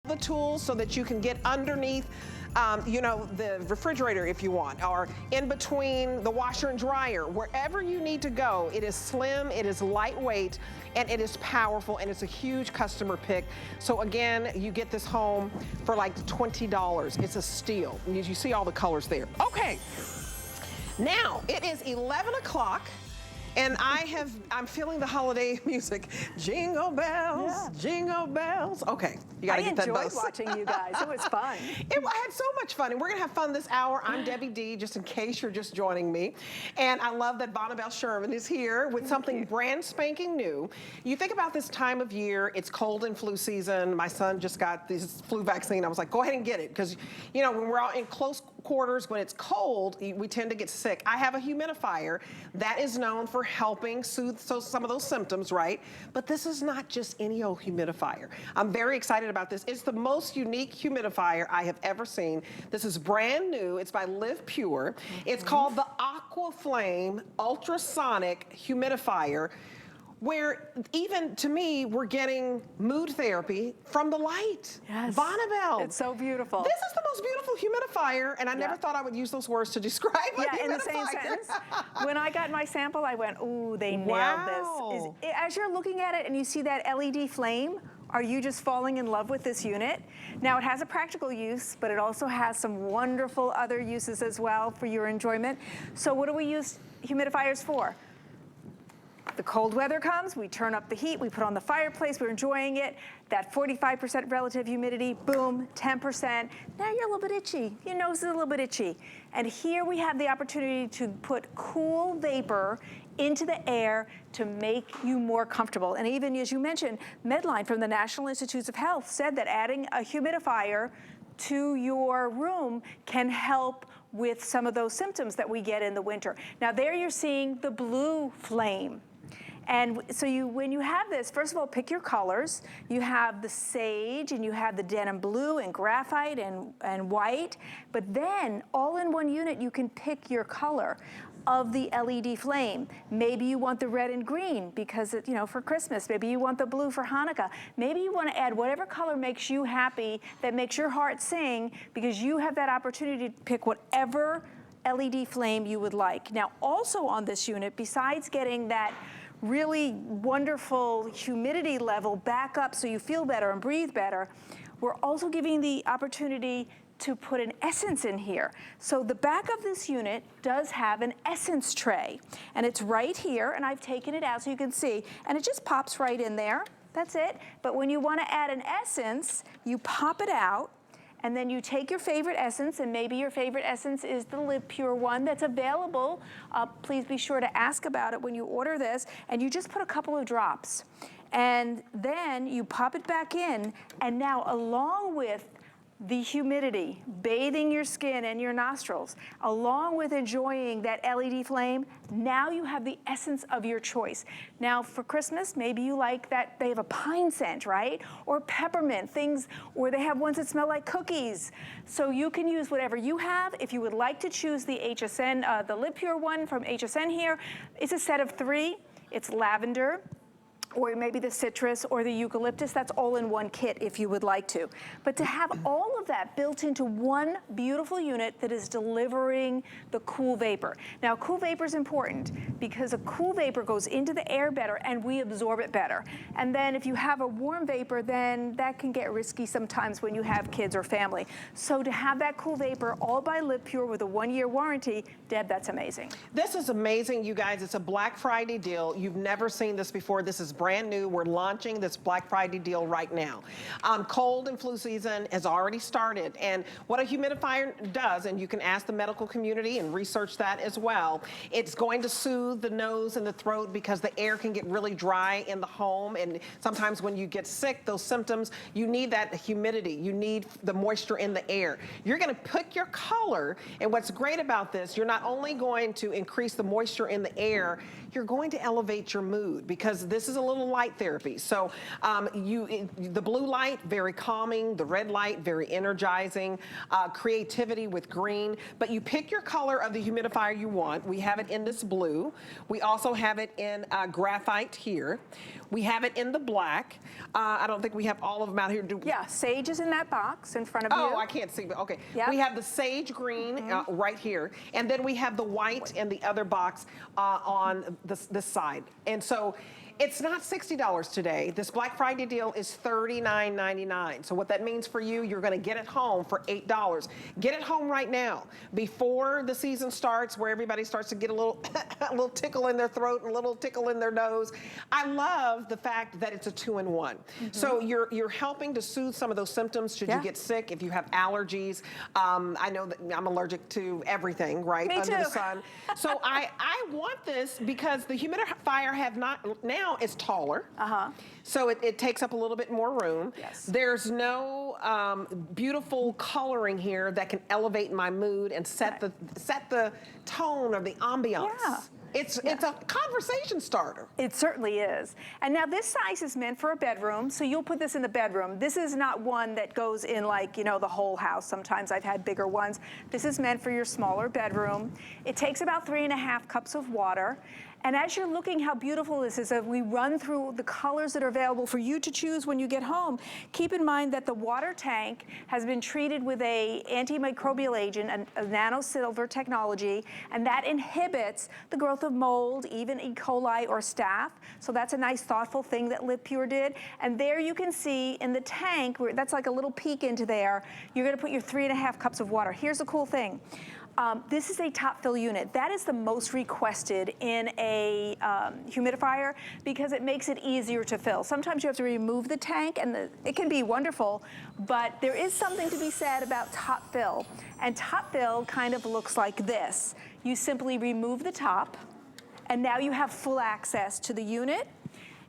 the tools so that you can get underneath you know, the refrigerator if you want, or in between the washer and dryer, wherever you need to go. It is slim, it is lightweight, and it is powerful, and it's a huge customer pick. So again, you get this home for like $20. It's a steal. You see all the colors there. Okay, now it is 11 o'clock. And I'm feeling the holiday music. Jingle bells, jingle bells. Okay, you gotta get that buzz. I enjoyed watching you guys, it was fun. I had so much fun, and we're gonna have fun this hour. I'm Debbie D, just in case you're just joining me. And I love that Bonnabelle Sherman is here with something brand spanking new. You think about this time of year, it's cold and flu season. My son just got this flu vaccine. I was like, go ahead and get it, because you know, when we're out in close quarters, when it's cold, we tend to get sick. I have a humidifier that is known for helping soothe some of those symptoms, right? But this is not just any old humidifier. I'm very excited about this. It's the most unique humidifier I have ever seen. This is brand new. It's by Live Pure. It's called the Aqua Flame Ultrasonic Humidifier, where even to me, we're getting mood therapy from the light. Yes. Bonnabelle. It's so beautiful. This is the most beautiful humidifier, and I never thought I would use those words to describe a humidifier. In the same sentence. When I got my sample, I went, ooh, they nailed this. As you're looking at it and you see that LED flame, are you just falling in love with this unit? Now, it has a practical use, but it also has some wonderful other uses as well for your enjoyment. So what do we use humidifiers for? The cold weather comes, we turn up the heat, we put on the fireplace, we're enjoying it. That 45% relative humidity, boom, 10%. Now you're a little bit itchy, your nose is a little bit itchy. And here we have the opportunity to put cool vapor into the air to make you more comfortable. And even as you mentioned, Medline from the National Institutes of Health said that adding a humidifier to your room can help with some of those symptoms that we get in the winter. Now there you're seeing the blue flame. And so when you have this, first of all, pick your colors. You have the sage, and you have the denim blue, and graphite, and white. But then, all in one unit, you can pick your color of the LED flame. Maybe you want the red and green because, you know, for Christmas. Maybe you want the blue for Hanukkah. Maybe you want to add whatever color makes you happy, that makes your heart sing, because you have that opportunity to pick whatever LED flame you would like. Now, also on this unit, besides getting that really wonderful humidity level back up so you feel better and breathe better, we're also giving the opportunity to put an essence in here. So the back of this unit does have an essence tray, and it's right here, and I've taken it out so you can see, and it just pops right in there. That's it. But when you want to add an essence, you pop it out, and then you take your favorite essence, and maybe your favorite essence is the Live Pure one that's available. Please be sure to ask about it when you order this, and you just put a couple of drops. And then you pop it back in, and now along with the humidity, bathing your skin and your nostrils, along with enjoying that LED flame, now you have the essence of your choice. Now for Christmas, maybe you like that they have a pine scent, right? Or peppermint, things, or they have ones that smell like cookies. So you can use whatever you have. If you would like to choose the HSN, the Live Pure one from HSN here, it's a set of 3. It's lavender, or maybe the citrus or the eucalyptus. That's all in one kit if you would like to. But to have all of that built into one beautiful unit that is delivering the cool vapor. Now, cool vapor is important because a cool vapor goes into the air better and we absorb it better. And then if you have a warm vapor, then that can get risky sometimes when you have kids or family. So to have that cool vapor all by Live Pure with a 1-year warranty, Deb, that's amazing. This is amazing, you guys. It's a Black Friday deal. You've never seen this before. This is brand new. We're launching this Black Friday deal right now. Cold and flu season has already started, and what a humidifier does, and you can ask the medical community and research that as well, it's going to soothe the nose and the throat because the air can get really dry in the home, and sometimes when you get sick, those symptoms, you need that humidity, you need the moisture in the air. You're going to pick your color, and what's great about this, you're not only going to increase the moisture in the air, you're going to elevate your mood because this is a little light therapy. So the blue light, very calming, the red light, very energizing, creativity with green, but you pick your color of the humidifier you want. We have it in this blue. We also have it in graphite here. We have it in the black. I don't think we have all of them out here. Yeah, sage is in that box in front of you. Oh, I can't see, but okay. Yep. We have the sage green right here, and then we have the white in the other box on this side. And so it's not $60 today. This Black Friday deal is $39.99. So what that means for you, you're gonna get it home for $8. Get it home right now before the season starts, where everybody starts to get a little, a little tickle in their throat and a little tickle in their nose. I love the fact that it's a 2-in-1. So you're helping to soothe some of those symptoms should you get sick, if you have allergies. I know that I'm allergic to everything, right? Me under too. the sun. So I want this because the humidifier now is taller. So it takes up a little bit more room. Yes. There's no beautiful coloring here that can elevate my mood and set the tone of the ambiance. Yeah. It's a conversation starter. It certainly is. And now this size is meant for a bedroom, so you'll put this in the bedroom. This is not one that goes in like, you know, the whole house. Sometimes I've had bigger ones. This is meant for your smaller bedroom. It takes about 3.5 cups of water. And as you're looking how beautiful this is, as we run through the colors that are available for you to choose when you get home, keep in mind that the water tank has been treated with a antimicrobial agent, a nano silver technology, and that inhibits the growth of mold, even E. coli or staph. So that's a nice thoughtful thing that Live Pure did. And there you can see in the tank, that's like a little peek into there, you're gonna put your 3.5 cups of water. Here's the cool thing. This is a top fill unit. That is the most requested in a humidifier because it makes it easier to fill. Sometimes you have to remove the tank and it can be wonderful, but there is something to be said about top fill. And top fill kind of looks like this. You simply remove the top and now you have full access to the unit.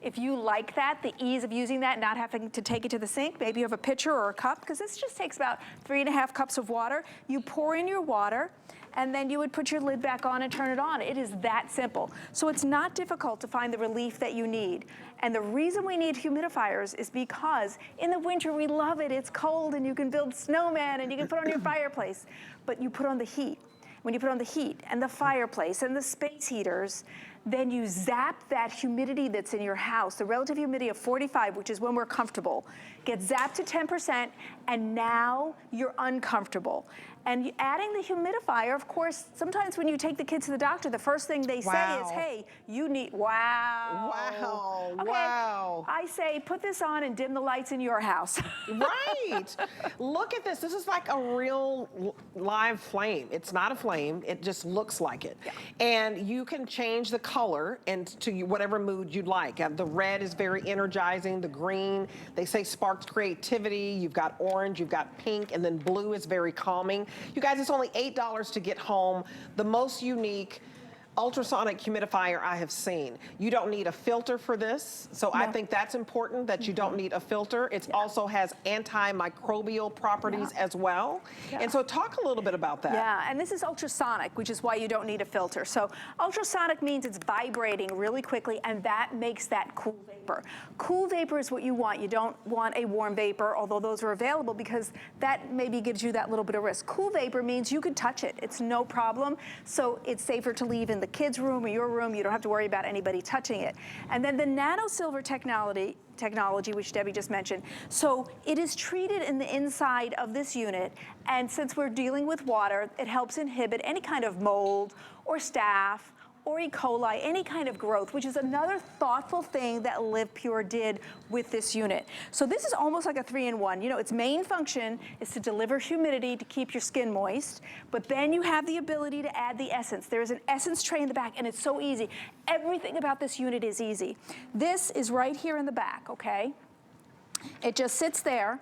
If you like that, the ease of using that, not having to take it to the sink, maybe you have a pitcher or a cup, because this just takes about 3.5 cups of water. You pour in your water, and then you would put your lid back on and turn it on. It is that simple. So it's not difficult to find the relief that you need. And the reason we need humidifiers is because in the winter we love it. It's cold and you can build snowmen and you can put on your fireplace, but you put on the heat. When you put on the heat and the fireplace and the space heaters, then you zap that humidity that's in your house, the relative humidity of 45, which is when we're comfortable, gets zapped to 10%, and now you're uncomfortable. And adding the humidifier, of course, sometimes when you take the kids to the doctor, the first thing they say is, hey, you need, wow. Wow, okay, wow. I say, put this on and dim the lights in your house. Right. Look at this. This is like a real live flame. It's not a flame. It just looks like it. Yeah. And you can change the color and to whatever mood you'd like. The red is very energizing. The green, they say sparks creativity. You've got orange, you've got pink, and then blue is very calming. You guys, it's only $8 to get home. The most unique ultrasonic humidifier I have seen. You don't need a filter for this, so I think that's important that you don't need a filter. It also has antimicrobial properties as well. And so talk a little bit about that. Yeah, and this is ultrasonic, which is why you don't need a filter. So ultrasonic means it's vibrating really quickly, and that makes that cool vapor. Cool vapor is what you want. You don't want a warm vapor, although those are available, because that maybe gives you that little bit of risk. Cool vapor means you could touch it. It's no problem. So it's safer to leave in the kids' room or your room. You don't have to worry about anybody touching it. And then the nano silver technology, which Debbie just mentioned. So it is treated in the inside of this unit, and since we're dealing with water, it helps inhibit any kind of mold or staph or E. coli, any kind of growth, which is another thoughtful thing that Live Pure did with this unit. So this is almost like a 3-in-1. You know, its main function is to deliver humidity to keep your skin moist, but then you have the ability to add the essence. There is an essence tray in the back, and it's so easy. Everything about this unit is easy. This is right here in the back, okay? It just sits there,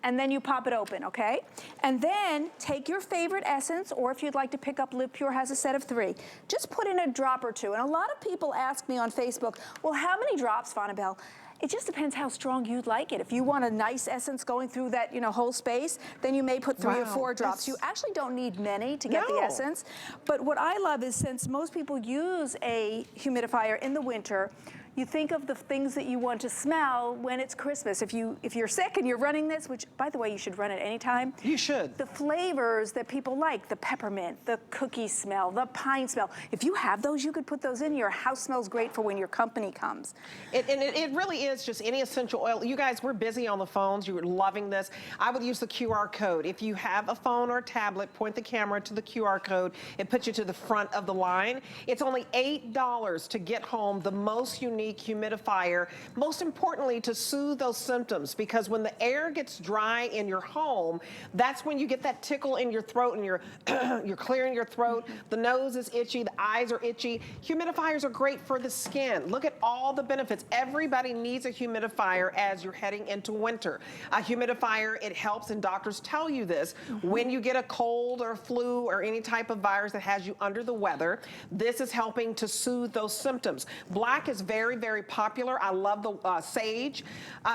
and then you pop it open, okay? And then take your favorite essence, or if you'd like to pick up, Live Pure has a set of 3. Just put in a drop or 2. And a lot of people ask me on Facebook, well, how many drops, Vonabelle? It just depends how strong you'd like it. If you want a nice essence going through that, whole space, then you may put 3 or 4 drops. You actually don't need many to get the essence. But what I love is, since most people use a humidifier in the winter, you think of the things that you want to smell when it's Christmas. If you're sick and you're running this, which, by the way, you should run it anytime. You should. The flavors that people like, the peppermint, the cookie smell, the pine smell. If you have those, you could put those in. Your house smells great for when your company comes. It really is just any essential oil. You guys, we're busy on the phones. You're loving this. I would use the QR code. If you have a phone or a tablet, point the camera to the QR code. It puts you to the front of the line. It's only $8 to get home the most unique humidifier, most importantly to soothe those symptoms, because when the air gets dry in your home, that's when you get that tickle in your throat and you're clearing your throat, the nose is itchy, the eyes are itchy. Humidifiers are great for the skin. Look at all the benefits. Everybody needs a humidifier as you're heading into winter. A humidifier, it helps, and doctors tell you this, when you get a cold or flu or any type of virus that has you under the weather, this is helping to soothe those symptoms. Black is very, very popular. I love the sage.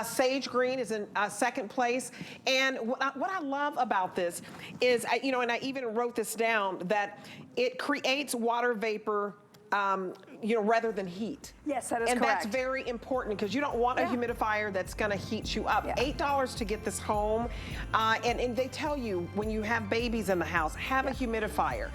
Sage green is in second place. And what I love about this is, and I even wrote this down, that it creates water vapor rather than heat. Yes, that is correct. And that's correct. very important, because you don't want a humidifier that's going to heat you up. $8 to get this home. And they tell you, when you have babies in the house, have a humidifier.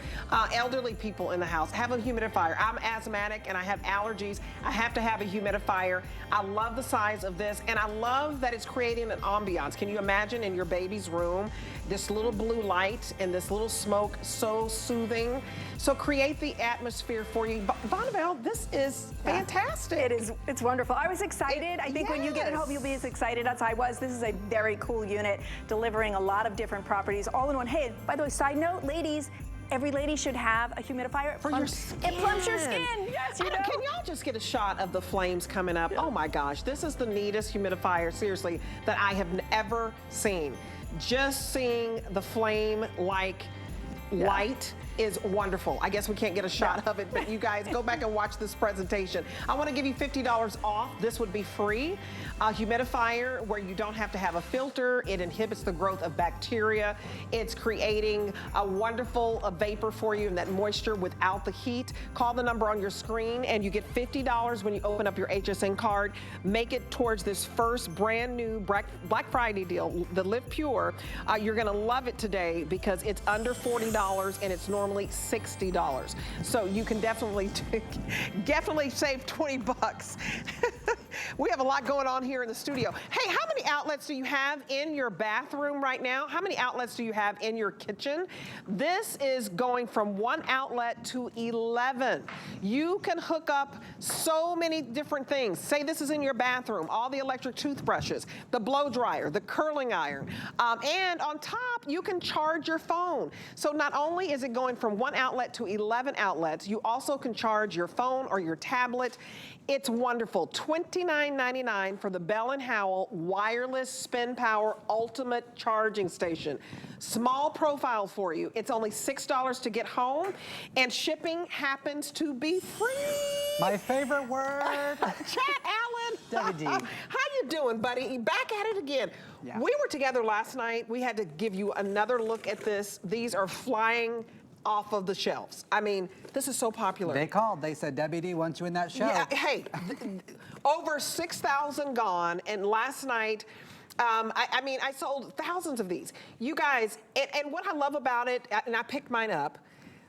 Elderly people in the house, have a humidifier. I'm asthmatic and I have allergies. I have to have a humidifier. I love the size of this, and I love that it's creating an ambiance. Can you imagine in your baby's room, this little blue light and this little smoke, so soothing. So create the atmosphere for you. Bonneville, this is fantastic. It is. It's wonderful. I was excited. I think when you get it home, you'll be as excited as I was. This is a very cool unit, delivering a lot of different properties all in one. Hey, by the way, side note, ladies, every lady should have a humidifier. For your skin. It plumps your skin. Yes, you know. Can y'all just get a shot of the flames coming up? Oh my gosh, this is the neatest humidifier, seriously, that I have ever seen. Just seeing the flame-like light is wonderful. I guess we can't get a shot of it, but you guys go back and watch this presentation. I want to give you $50 off. This would be free. A humidifier where you don't have to have a filter. It inhibits the growth of bacteria. It's creating a wonderful vapor for you and that moisture without the heat. Call the number on your screen and you get $50 when you open up your HSN card. Make it towards this first brand new Black Friday deal, the Live Pure. You're going to love it today because it's under $40 and it's normally $60. So you can definitely save 20 bucks. We have a lot going on here in the studio. Hey, how many outlets do you have in your bathroom right now? How many outlets do you have in your kitchen? This is going from 1 outlet to 11. You can hook up so many different things. Say this is in your bathroom, all the electric toothbrushes, the blow dryer, the curling iron, and on top, you can charge your phone. So not only is it going from 1 outlet to 11 outlets, you also can charge your phone or your tablet. It's wonderful. $29.99 for the Bell & Howell Wireless Spin Power Ultimate Charging Station. Small profile for you. It's only $6 to get home, and shipping happens to be free. My favorite word. Chat Allen. Debbie D. How you doing, buddy? Back at it again. Yeah. We were together last night. We had to give you another look at this. These are flying off of the shelves. I mean, this is so popular. They called. They said, Debbie D wants you in that show. Yeah, hey, over 6,000 gone, and last night, I mean, I sold thousands of these. You guys, and what I love about it, and I picked mine up,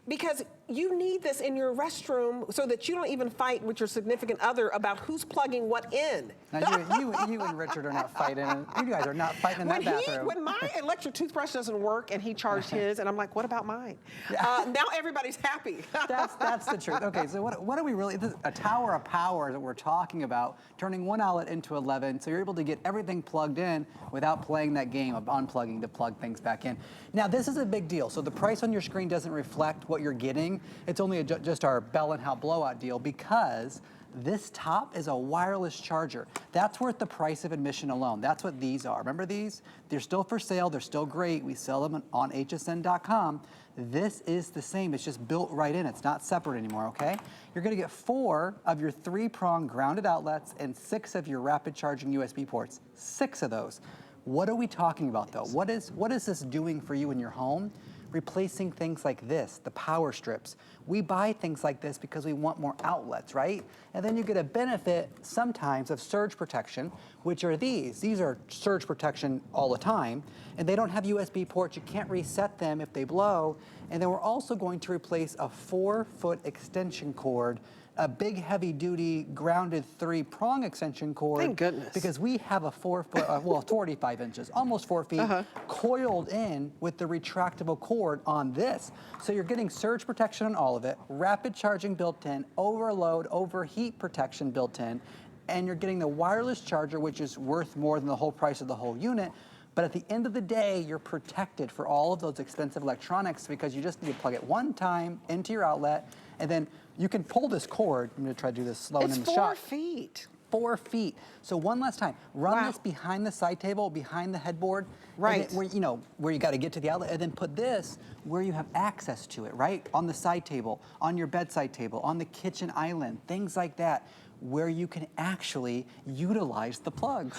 because you need this in your restroom so that you don't even fight with your significant other about who's plugging what in. Now, you and Richard are not fighting. You guys are not fighting in that bathroom. When my electric toothbrush doesn't work and he charged his, and I'm like, what about mine? Now everybody's happy. That's the truth. Okay, so what are we really, a tower of power that we're talking about, turning 1 outlet into 11, so you're able to get everything plugged in without playing that game of unplugging to plug things back in. Now, this is a big deal. So the price on your screen doesn't reflect what you're getting. It's only just our Bell & Howell blowout deal, because This top is a wireless charger. That's worth the price of admission alone. That's what these are. Remember these? They're still for sale. They're still great. We sell them on hsn.com. This is the same. It's just built right in. It's not separate anymore, okay? You're gonna get 4 of your 3-prong grounded outlets and 6 of your rapid charging USB ports. 6 of those. What are we talking about though? What is this doing for you in your home? Replacing things like this, the power strips. We buy things like this because we want more outlets, right? And then you get a benefit sometimes of surge protection, which are these. These are surge protection all the time, and they don't have USB ports. You can't reset them if they blow. And then we're also going to replace a 4-foot extension cord, a big heavy-duty grounded 3-prong extension cord. Thank goodness. Because we have a 4-foot, well, 45 inches, almost 4 feet, coiled in with the retractable cord on this. So you're getting surge protection on all of it, rapid charging built in, overload, overheat protection built in, and you're getting the wireless charger, which is worth more than the whole price of the whole unit. But at the end of the day, you're protected for all of those expensive electronics because you just need to plug it one time into your outlet, and then you can pull this cord. I'm gonna try to do this slow and in the shot. It's 4 feet. 4 feet. So one last time, run this behind the side table, behind the headboard. Right. And then where you gotta get to the outlet, and then put this where you have access to it, right? On the side table, on your bedside table, on the kitchen island, things like that, where you can actually utilize the plugs.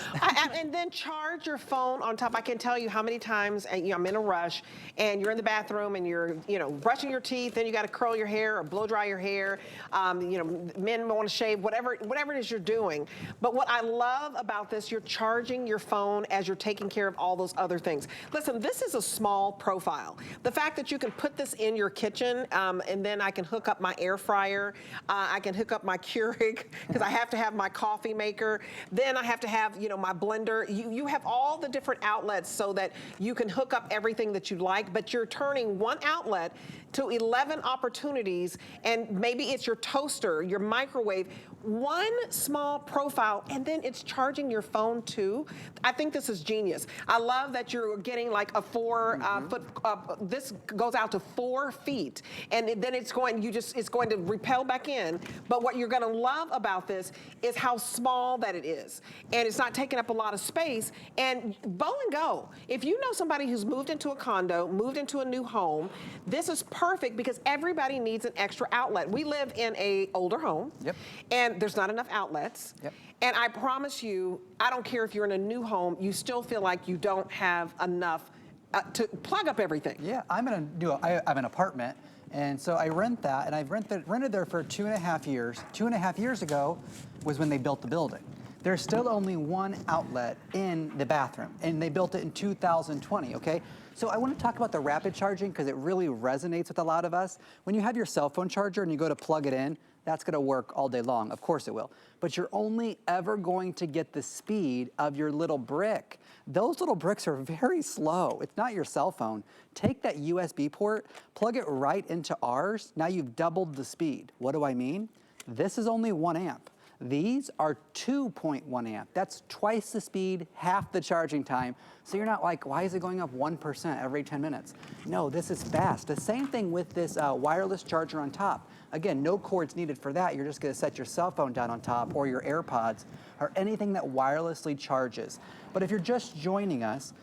And then charge your phone on top. I can tell you how many times I'm in a rush and you're in the bathroom and you're brushing your teeth, then you got to curl your hair or blow dry your hair. Men want to shave, whatever it is you're doing. But what I love about this, you're charging your phone as you're taking care of all those other things. Listen, this is a small profile. The fact that you can put this in your kitchen and then I can hook up my air fryer, I can hook up my Keurig, because I have to have my coffee maker. Then I have to have, my blender. You have all the different outlets so that you can hook up everything that you like, but you're turning one outlet to 11 opportunities, and maybe it's your toaster, your microwave, one small profile, and then it's charging your phone too. I think this is genius. I love that you're getting like a 4-foot, this goes out to 4 feet, and then it's going to repel back in. But what you're gonna love about this is how small that it is. And it's not taking up a lot of space, and bow and go. If you know somebody who's moved into a condo, moved into a new home, this is perfect because everybody needs an extra outlet. We live in an older home, and there's not enough outlets. And I promise you, I don't care if you're in a new home, you still feel like you don't have enough to plug up everything. Yeah, I have an apartment, and so I rent that, and I've rented there for 2.5 years. 2.5 years ago was when they built the building. There's still only one outlet in the bathroom, and they built it in 2020, okay? So I want to talk about the rapid charging because it really resonates with a lot of us. When you have your cell phone charger and you go to plug it in, that's going to work all day long. Of course it will. But you're only ever going to get the speed of your little brick. Those little bricks are very slow. It's not your cell phone. Take that USB port, plug it right into ours. Now you've doubled the speed. What do I mean? This is only 1 amp. These are 2.1 amp. That's twice the speed, half the charging time. So you're not like, why is it going up 1% every 10 minutes? No, this is fast. The same thing with this wireless charger on top. Again, no cords needed for that. You're just gonna set your cell phone down on top or your AirPods or anything that wirelessly charges. But if you're just joining us,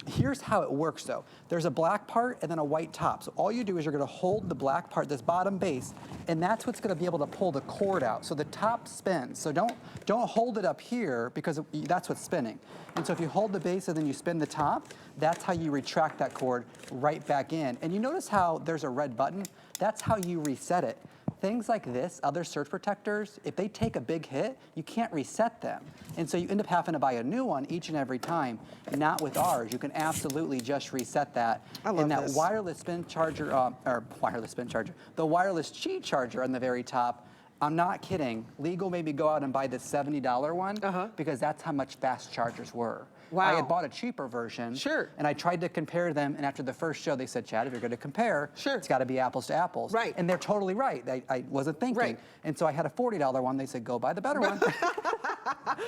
here's how it works though. There's a black part and then a white top. So all you do is you're gonna hold the black part, this bottom base, and that's what's gonna be able to pull the cord out. So the top spins. So don't hold it up here because that's what's spinning. And so if you hold the base and then you spin the top, that's how you retract that cord right back in. And you notice how there's a red button? That's how you reset it. Things like this, other surge protectors, if they take a big hit, you can't reset them. And so you end up having to buy a new one each and every time. Not with ours. You can absolutely just reset that. I love and that this. wireless spin charger, the wireless Qi charger on the very top, I'm not kidding. Legal made me go out and buy the $70 one because that's how much fast chargers were. Wow. I had bought a cheaper version. Sure. And I tried to compare them, and after the first show, they said, Chad, if you're going to compare, it's got to be apples to apples. Right. And they're totally right. I wasn't thinking. Right. And so I had a $40 one. They said, go buy the better one.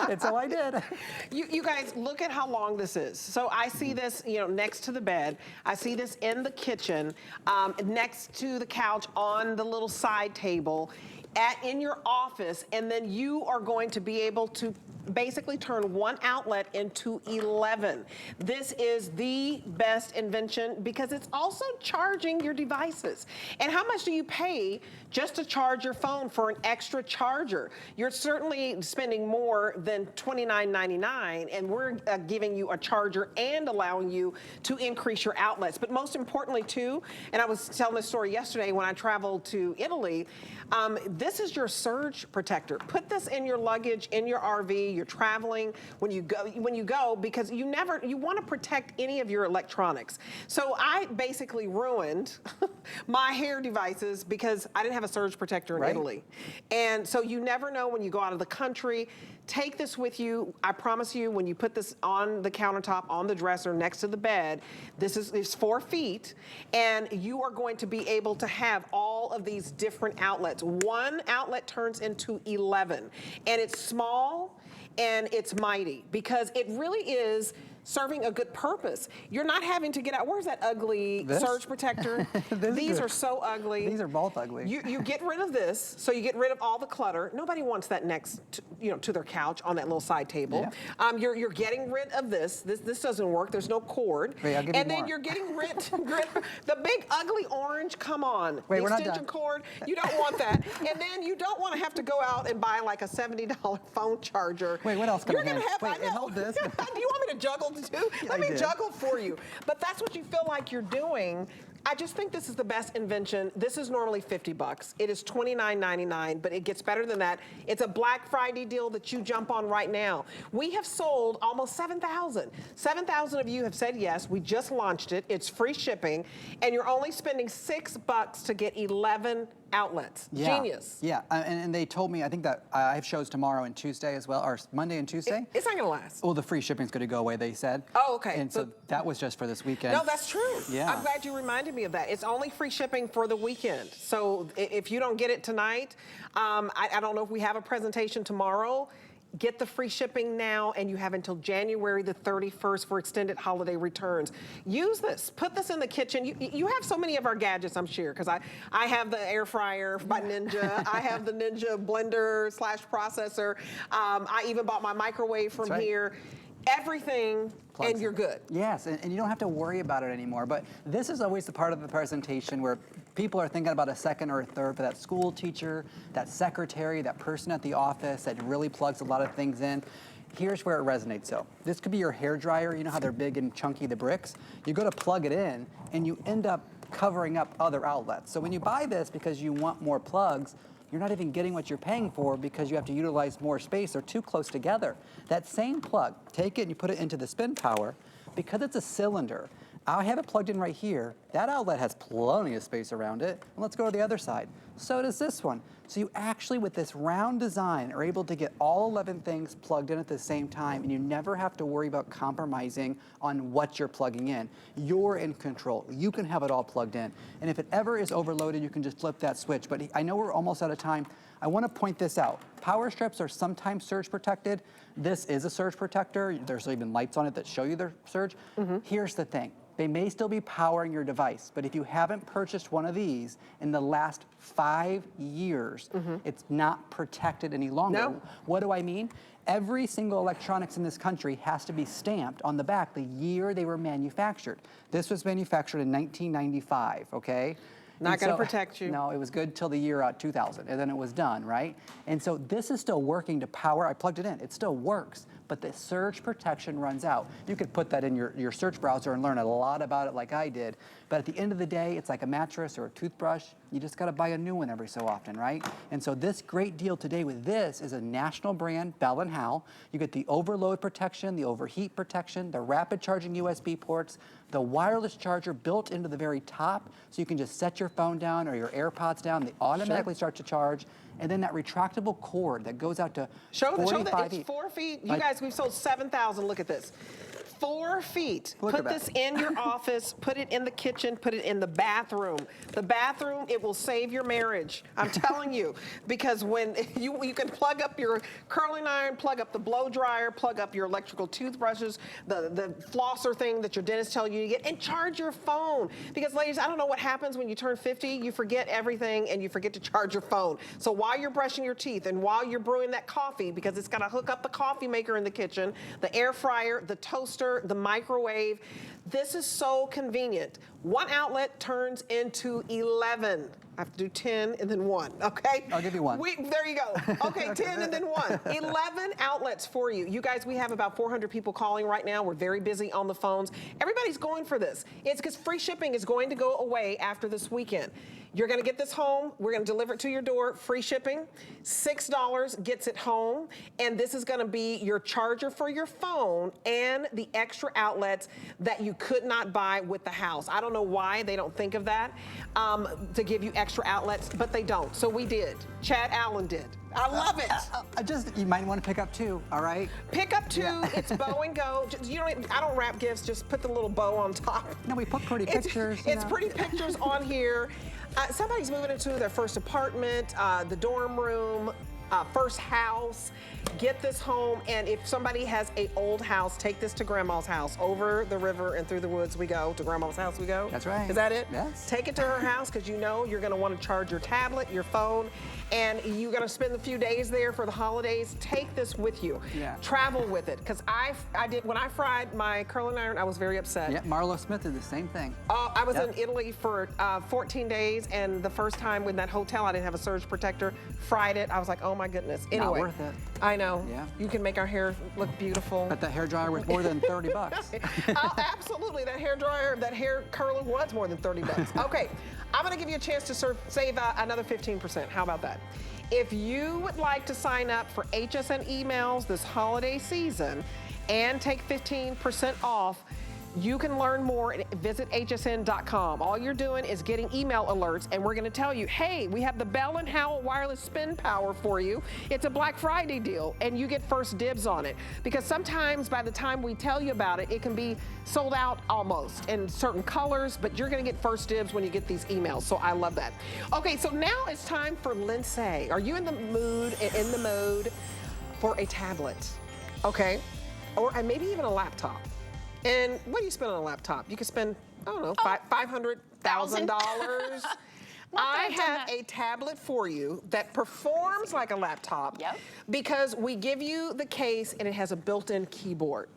And so I did. You guys, look at how long this is. So I see this, next to the bed. I see this in the kitchen, next to the couch on the little side table. in your office, and then you are going to be able to basically turn one outlet into 11. This is the best invention because it's also charging your devices. And how much do you pay just to charge your phone for an extra charger? You're certainly spending more than $29.99, and we're giving you a charger and allowing you to increase your outlets. But most importantly too, and I was telling this story yesterday when I traveled to Italy, this is your surge protector. Put this in your luggage, in your RV, you're traveling, when you go, because you want to protect any of your electronics. So I basically ruined my hair devices because I didn't have a surge protector in Italy. And so you never know when you go out of the country. Take this with you. I promise you, when you put this on the countertop, on the dresser, next to the bed, this is 4 feet, and you are going to be able to have all of these different outlets. One outlet turns into 11, and it's small and it's mighty because it really is serving a good purpose. You're not having to get out. Where's that ugly surge protector? These are so ugly. These are both ugly. You get rid of this, so you get rid of all the clutter. Nobody wants that next, to their couch on that little side table. Yeah. You're getting rid of this. This doesn't work. There's no cord. Wait, I'll give you and then more. You're getting rid the big ugly orange. Come on, wait, the we're not extension done. cord. You don't want that. And then you don't want to have to go out and buy like a $70 phone charger. Wait, what else can You're I gonna have? have. Wait, and hold this. Do you want me to juggle too? Let me juggle for you. But that's what you feel like you're doing. I just think this is the best invention. This is normally $50. It is $29.99, but it gets better than that. It's a Black Friday deal that you jump on right now. We have sold almost 7,000. 7,000 of you have said yes. We just launched it. It's free shipping, and you're only spending $6 to get 11 outlets. Yeah. Genius. Yeah, and they told me, I think that I have shows tomorrow and Tuesday as well, or Monday and Tuesday. It's not gonna last. Well, the free shipping's going to go away, they said. Oh, okay. And so that was just for this weekend. No, that's true. Yeah. I'm glad you reminded me of that. It's only free shipping for the weekend. So if you don't get it tonight, I don't know if we have a presentation tomorrow. Get the free shipping now, and you have until January the 31st for extended holiday returns. Use this. Put this in the kitchen. You have so many of our gadgets, I'm sure, because I have the air fryer by Ninja. I have the Ninja blender / processor. I even bought my microwave from here. Everything, and you're good. Yes, and you don't have to worry about it anymore. But this is always the part of the presentation where people are thinking about a second or a third for that school teacher, that secretary, that person at the office that really plugs a lot of things in. Here's where it resonates. So this could be your hair dryer. You know how they're big and chunky, the bricks? You go to plug it in, and you end up covering up other outlets. So when you buy this because you want more plugs, you're not even getting what you're paying for because you have to utilize more space. They're too close together. That same plug, take it and you put it into the spin power. Because it's a cylinder, I have it plugged in right here. That outlet has plenty of space around it. And let's go to the other side. So does this one. So you actually, with this round design, are able to get all 11 things plugged in at the same time, and you never have to worry about compromising on what you're plugging in. You're in control. You can have it all plugged in. And if it ever is overloaded, you can just flip that switch. But I know we're almost out of time. I want to point this out. Power strips are sometimes surge protected. This is a surge protector. There's even lights on it that show you their surge. Here's the thing. They may still be powering your device, but if you haven't purchased one of these in the last 5 years, it's not protected any longer. No. What do I mean? Every single electronics in this country has to be stamped on the back the year they were manufactured. This was manufactured in 1995, okay? Not going to protect you. No, it was good till the year 2000, and then it was done, right? And so this is still working to power. I plugged it in. It still works, but the surge protection runs out. You could put that in your search browser and learn a lot about it like I did, but at the end of the day, it's like a mattress or a toothbrush. You just got to buy a new one every so often, right? And so this great deal today with this is a national brand, Bell & Howell. You get the overload protection, the overheat protection, the rapid charging USB ports, the wireless charger built into the very top, so you can just set your phone down or your AirPods down. They automatically start to charge. And then that retractable cord that goes out to Show 45 that it's feet. 4 feet. You guys, we've sold 7,000. Look at this. 4 feet. Look at Put that. this in your office, put it in the kitchen, put it in the bathroom. The bathroom, it will save your marriage. I'm telling you, because when you can plug up your curling iron, plug up the blow dryer, plug up your electrical toothbrushes, the flosser thing that your dentist tells you to get, and charge your phone. Because ladies, I don't know what happens when you turn 50, you forget everything and you forget to charge your phone. So while you're brushing your teeth and while you're brewing that coffee, because it's got to hook up the coffee maker in the kitchen, the air fryer, the toaster, the microwave, this is so convenient. One outlet turns into 11. I have to do 10 and then 1, okay? I'll give you 1. There you go. Okay, 10 and then 1. 11 outlets for you. You guys, we have about 400 people calling right now. We're very busy on the phones. Everybody's going for this. It's because free shipping is going to go away after this weekend. You're going to get this home. We're going to deliver it to your door. Free shipping. $6 gets it home. And this is going to be your charger for your phone and the extra outlets that you could not buy with the house. I don't know why they don't think of that to give you extra outlets, but they don't. So we did. Chad Allen did. I love it. You might want to pick up 2, all right? Pick up 2. Yeah. It's bow and go. I don't wrap gifts. Just put the little bow on top. No, we put pretty pictures. It's pretty pictures on here. Somebody's moving into their first apartment, the dorm room, first house. Get this home, and if somebody has an old house, take this to Grandma's house. Over the river and through the woods we go. To Grandma's house we go. That's right. Is that it? Yes. Take it to her house, because you know you're going to want to charge your tablet, your phone, and you're going to spend a few days there for the holidays. Take this with you. Yeah. Travel with it, because I did, when I fried my curling iron, I was very upset. Yeah, Marlo Smith did the same thing. I was in Italy for 14 days, and the first time in that hotel, I didn't have a surge protector, fried it. I was like, oh my goodness. Anyway, Not worth it. I know. Yeah. You can make our hair look beautiful. But that hair dryer was more than 30 bucks. Absolutely. That hair dryer, that hair curler was more than 30 bucks. Okay. I'm going to give you a chance to save another 15%. How about that? If you would like to sign up for HSN emails this holiday season and take 15% off, you can learn more and visit hsn.com. All you're doing is getting email alerts, and we're going to tell you, hey, we have the Bell & Howell wireless spin power for you. It's a Black Friday deal, and you get first dibs on it. Because sometimes by the time we tell you about it, it can be sold out almost in certain colors, but you're going to get first dibs when you get these emails, so I love that. Okay, so now it's time for Lindsay. Are you in the mode for a tablet? Okay, or maybe even a laptop. And what do you spend on a laptop? You could spend, I don't know, $500,000. I have a tablet for you that performs like a laptop because we give you the case and it has a built-in keyboard.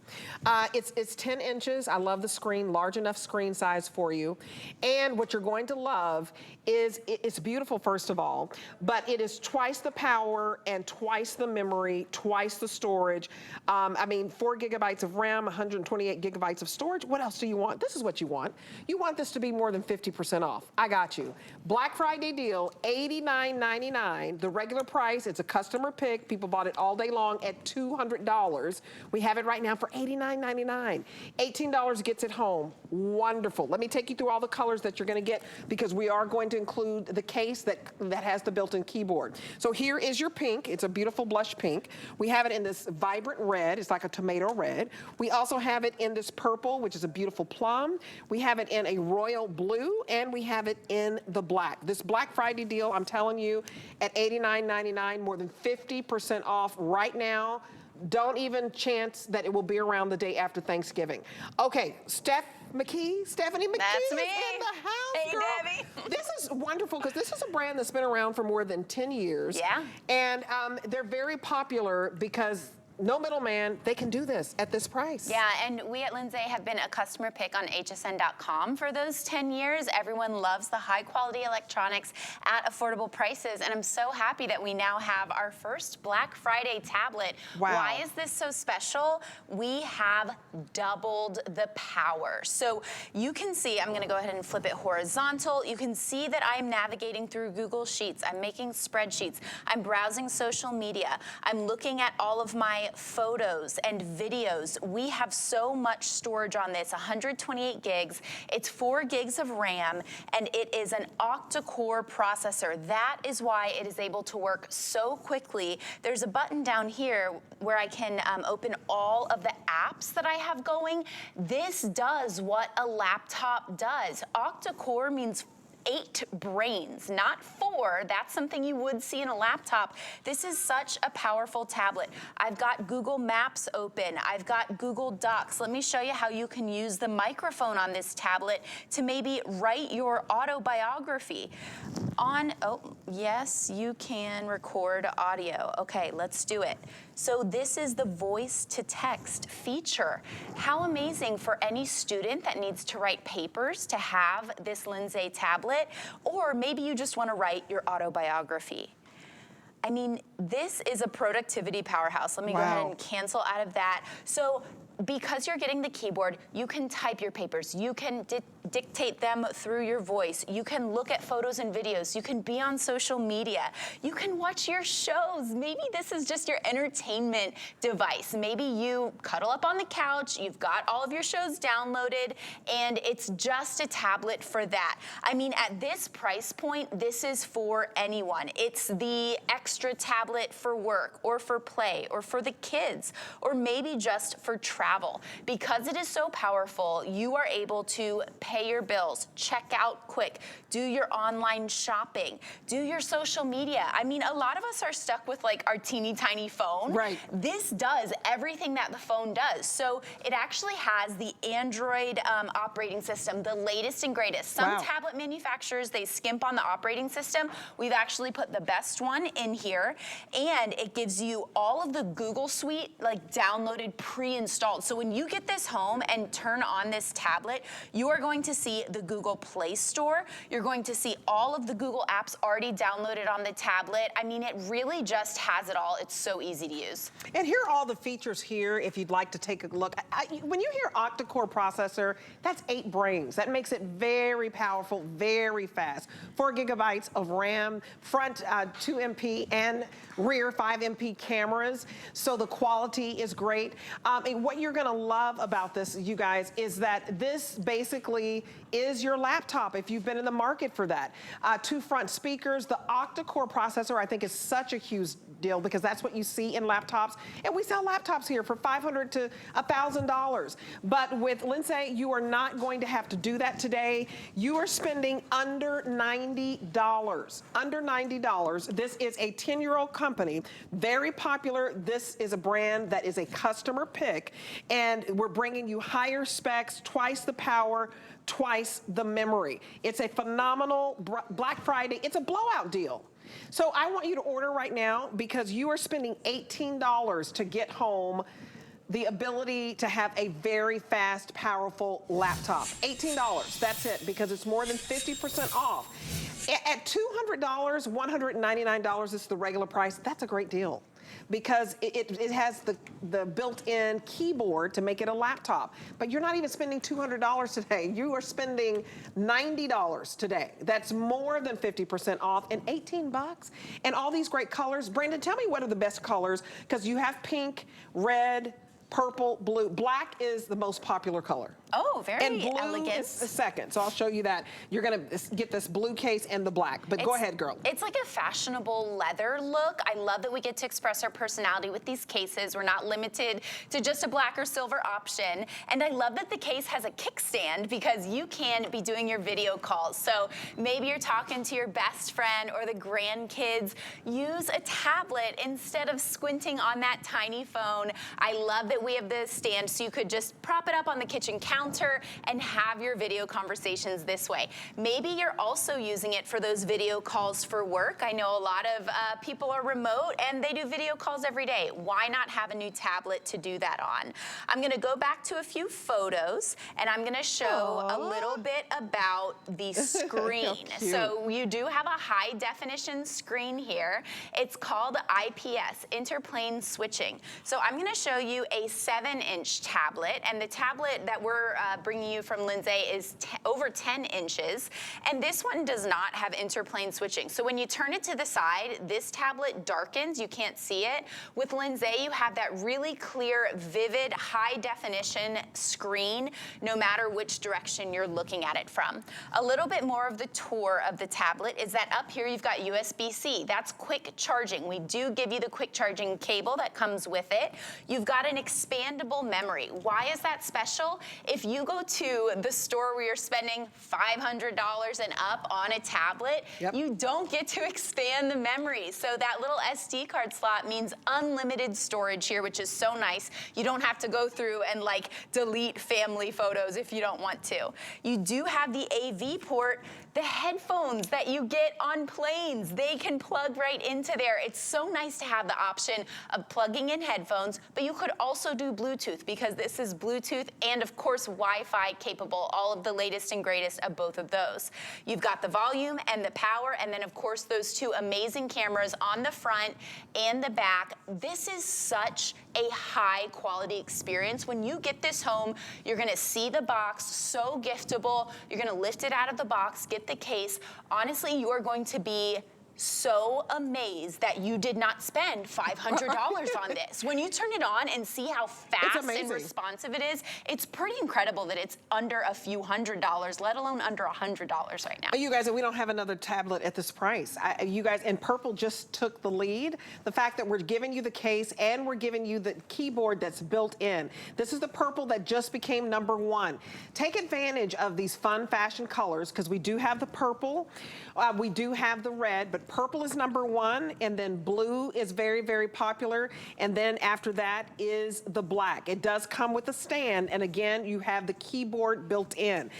It's 10 inches. I love the screen, large enough screen size for you. And what you're going to love is it's beautiful, first of all, but it is twice the power and twice the memory, twice the storage. I mean, 4 gigabytes of RAM, 128 gigabytes of storage. What else do you want? This is what you want. You want this to be more than 50% off. I got you. Black Friday deal, $89.99. The regular price, it's a customer pick. People bought it all day long at $200. We have it right now for $89.99. $18 gets it home. Wonderful. Let me take you through all the colors that you're going to get, because we are going to include the case that has the built-in keyboard. So here is your pink. It's a beautiful blush pink. We have it in this vibrant red. It's like a tomato red. We also have it in this purple, which is a beautiful plum. We have it in a royal blue, and we have it in the black. This Black Friday deal, I'm telling you, at $89.99, more than 50% off right now. Don't even chance that it will be around the day after Thanksgiving. Okay, Stephanie McKee That's me. is in the house, hey, girl. Debbie. This is wonderful, because this is a brand that's been around for more than 10 years. Yeah. And they're very popular because no middleman, they can do this at this price. Yeah, and we at Lindsay have been a customer pick on hsn.com for those 10 years. Everyone loves the high quality electronics at affordable prices, and I'm so happy that we now have our first Black Friday tablet. Wow. Why is this so special? We have doubled the power. So you can see, I'm gonna go ahead and flip it horizontal. You can see that I'm navigating through Google Sheets. I'm making spreadsheets. I'm browsing social media. I'm looking at all of my my photos and videos. We have so much storage on this, 128 gigs. It's 4 gigs of RAM, and it is an octa-core processor. That is why it is able to work so quickly. There's a button down here where I can open all of the apps that I have going. This does what a laptop does. Octa-core means 8 brains, not 4. That's something you would see in a laptop. This is such a powerful tablet. I've got Google Maps open. I've got Google Docs. Let me show you how you can use the microphone on this tablet to maybe write your autobiography. Oh, yes, you can record audio. Okay, let's do it. So this is the voice to text feature. How amazing for any student that needs to write papers to have this Lindsay tablet, or maybe you just want to write your autobiography. I mean, this is a productivity powerhouse. Let me go ahead and cancel out of that. So because you're getting the keyboard, you can type your papers. You can dictate them through your voice. You can look at photos and videos. You can be on social media. You can watch your shows. Maybe this is just your entertainment device. Maybe you cuddle up on the couch, you've got all of your shows downloaded, and it's just a tablet for that. I mean, at this price point, this is for anyone. It's the extra tablet for work or for play or for the kids or maybe just for travel. Because it is so powerful, you are able to pay your bills, check out quick, do your online shopping, do your social media. I mean, a lot of us are stuck with like our teeny tiny phone. Right. This does everything that the phone does. So it actually has the Android operating system, the latest and greatest. Some tablet manufacturers, they skimp on the operating system. We've actually put the best one in here, and it gives you all of the Google suite like downloaded pre-installed. So when you get this home and turn on this tablet, you are going to see the Google Play Store. You're going to see all of the Google apps already downloaded on the tablet. I mean, it really just has it all. It's so easy to use. And here are all the features here if you'd like to take a look. When you hear octa-core processor, that's 8 brains. That makes it very powerful, very fast. 4 gigabytes of RAM, front 2 MP and rear 5 MP cameras. So the quality is great. And what you're gonna love about this, you guys, is that this basically is your laptop if you've been in the market for that. 2 front speakers. The octa-core processor, I think, is such a huge deal because that's what you see in laptops. And we sell laptops here for $500 to $1,000. But with Lindsay, you are not going to have to do that today. You are spending under $90. Under $90. This is a 10-year-old company, very popular. This is a brand that is a customer pick, and we're bringing you higher specs, twice the power, twice the memory. It's a phenomenal Black Friday. It's a blowout deal. So I want you to order right now because you are spending $18 to get home the ability to have a very fast, powerful laptop. $18, that's it, because it's more than 50% off. At $200, $199 is the regular price. That's a great deal because it has the built-in keyboard to make it a laptop. But you're not even spending $200 today. You are spending $90 today. That's more than 50% off, and 18 bucks. And all these great colors. Brandon, tell me what are the best colors, because you have pink, red, purple, blue. Black is the most popular color. Oh, very and blue elegant. is the second, so I'll show you that. You're gonna get this blue case and the black, but go ahead, girl. It's like a fashionable leather look. I love that we get to express our personality with these cases. We're not limited to just a black or silver option. And I love that the case has a kickstand because you can be doing your video calls. So maybe you're talking to your best friend or the grandkids. Use a tablet instead of squinting on that tiny phone. I love that we have the stand so you could just prop it up on the kitchen counter and have your video conversations this way. Maybe you're also using it for those video calls for work. I know a lot of people are remote and they do video calls every day. Why not have a new tablet to do that on? I'm gonna go back to a few photos and I'm gonna show a little bit about the screen. So you do have a high definition screen here. It's called IPS, interplane switching. So I'm gonna show you a 7-inch tablet, and the tablet that we're we're bringing you from Lindsay is over 10 inches. And this one does not have interplane switching. So when you turn it to the side, this tablet darkens. You can't see it. With Lindsay, you have that really clear, vivid, high definition screen, no matter which direction you're looking at it from. A little bit more of the tour of the tablet is that up here you've got USB-C. That's quick charging. We do give you the quick charging cable that comes with it. You've got an expandable memory. Why is that special? If you go to the store where you're spending $500 and up on a tablet, you don't get to expand the memory. So that little SD card slot means unlimited storage here, which is so nice. You don't have to go through and like delete family photos if you don't want to. You do have the AV port. The headphones that you get on planes, they can plug right into there. It's so nice to have the option of plugging in headphones, but you could also do Bluetooth because this is Bluetooth and of course Wi-Fi capable, all of the latest and greatest of both of those. You've got the volume and the power, and then of course those two amazing cameras on the front and the back. This is such a high quality experience. When you get this home, you're gonna see the box, so giftable. You're gonna lift it out of the box, get the case. Honestly, you are going to be so amazed that you did not spend $500 on this. When you turn it on and see how fast and responsive it is, it's pretty incredible that it's under a few $100, let alone under $100 right now. You guys, we don't have another tablet at this price. You guys, and Purple just took the lead. The fact that we're giving you the case and we're giving you the keyboard that's built in. This is the Purple that just became #1. Take advantage of these fun fashion colors because we do have the purple, we do have the red, but purple is #1, and then blue is very, very popular, and then after that is the black. It does come with a stand, and again, you have the keyboard built in.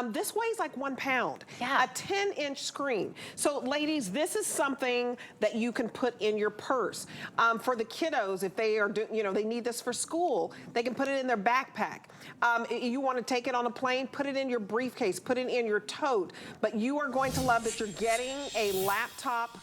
This weighs like 1 pound, a 10-inch screen. So ladies, this is something that you can put in your purse. For the kiddos, if they are, they need this for school, they can put it in their backpack. You want to take it on a plane, put it in your briefcase, put it in your tote, but you are going to love that you're getting a laptop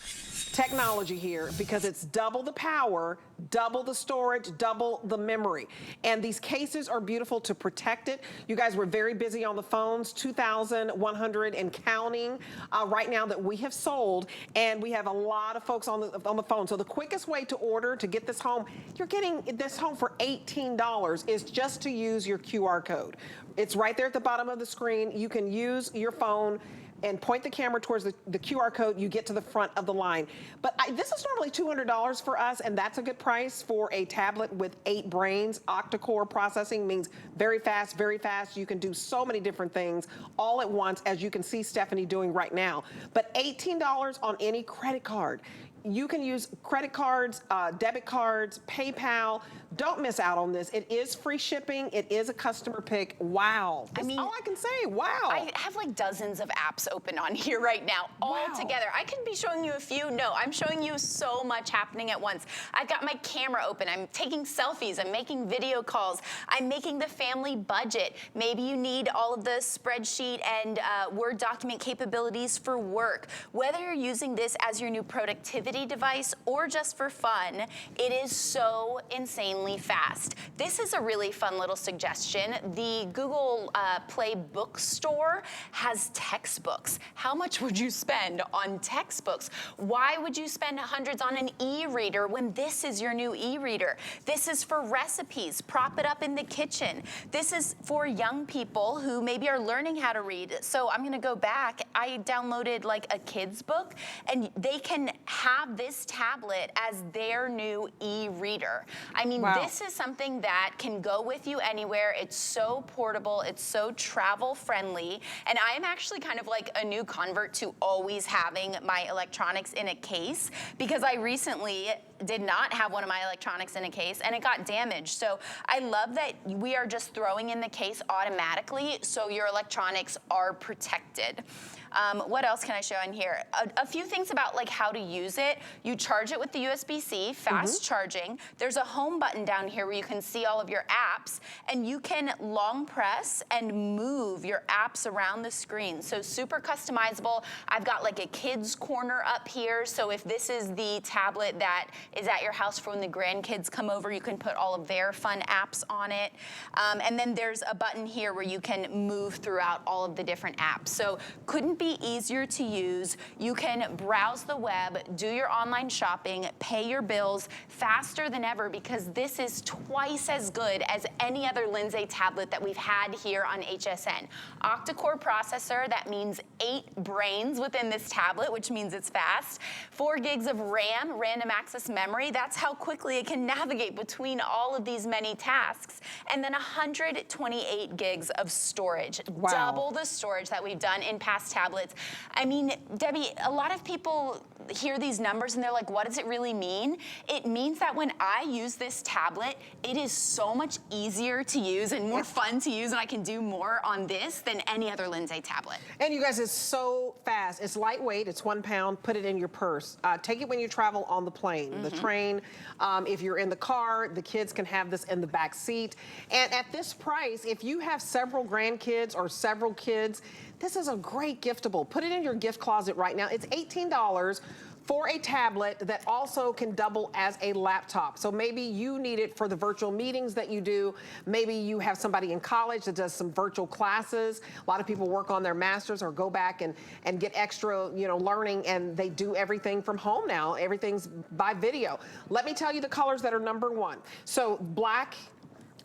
technology here because it's double the power, double the storage, double the memory. And these cases are beautiful to protect it. You guys were very busy on the phones, 2,100 and counting right now that we have sold, and we have a lot of folks on the phone. So the quickest way to order to get this home, you're getting this home for $18, is just to use your QR code. It's right there at the bottom of the screen. You can use your phone and point the camera towards the QR code, you get to the front of the line. But this is normally $200 for us, and that's a good price for a tablet with 8 brains. Octa-core processing means very fast, very fast. You can do so many different things all at once, as you can see Stephanie doing right now. But $18 on any credit card. You can use credit cards, debit cards, PayPal. Don't miss out on this. It is free shipping. It is a customer pick. Wow. That's all I can say. Wow. I have like dozens of apps open on here right now, all together. I can be showing you a few. No, I'm showing you so much happening at once. I've got my camera open. I'm taking selfies. I'm making video calls. I'm making the family budget. Maybe you need all of the spreadsheet and Word document capabilities for work. Whether you're using this as your new productivity device or just for fun, it is so insanely fast. This is a really fun little suggestion. The Google Play Bookstore has textbooks. How much would you spend on textbooks? Why would you spend hundreds on an e-reader when this is your new e-reader? This is for recipes. Prop it up in the kitchen. This is for young people who maybe are learning how to read. So I'm gonna go back. I downloaded like a kid's book, and they can have this tablet as their new e-reader. I mean, this is something that can go with you anywhere. It's so portable, it's so travel friendly, and I am actually kind of like a new convert to always having my electronics in a case, because I recently did not have one of my electronics in a case and it got damaged. So I love that we are just throwing in the case automatically so your electronics are protected. What else can I show in here? A few things about like how to use it. You charge it with the USB-C, fast charging. There's a home button down here where you can see all of your apps, and you can long press and move your apps around the screen. So super customizable. I've got like a kids corner up here. So if this is the tablet that is at your house for when the grandkids come over. You can put all of their fun apps on it. And then there's a button here where you can move throughout all of the different apps. So couldn't be easier to use. You can browse the web, do your online shopping, pay your bills faster than ever, because this is twice as good as any other Lindsay tablet that we've had here on HSN. Octa-core processor, that means 8 brains within this tablet, which means it's fast. 4 gigs of RAM, random access memory. That's how quickly it can navigate between all of these many tasks. And then 128 gigs of storage. Wow. Double the storage that we've done in past tablets. I mean, Debbie, a lot of people hear these numbers and they're like, what does it really mean? It means that when I use this tablet, it is so much easier to use and more fun to use, and I can do more on this than any other Lindsay tablet. And you guys, it's so fast. It's lightweight, it's 1 pound, put it in your purse. Take it when you travel on the plane, the train. If you're in the car, the kids can have this in the back seat. And at this price, if you have several grandkids or several kids, this is a great giftable. Put it in your gift closet right now. It's $18 for a tablet that also can double as a laptop. So maybe you need it for the virtual meetings that you do. Maybe you have somebody in college that does some virtual classes. A lot of people work on their masters or go back and get extra, learning, and they do everything from home now. Everything's by video. Let me tell you the colors that are #1. So black.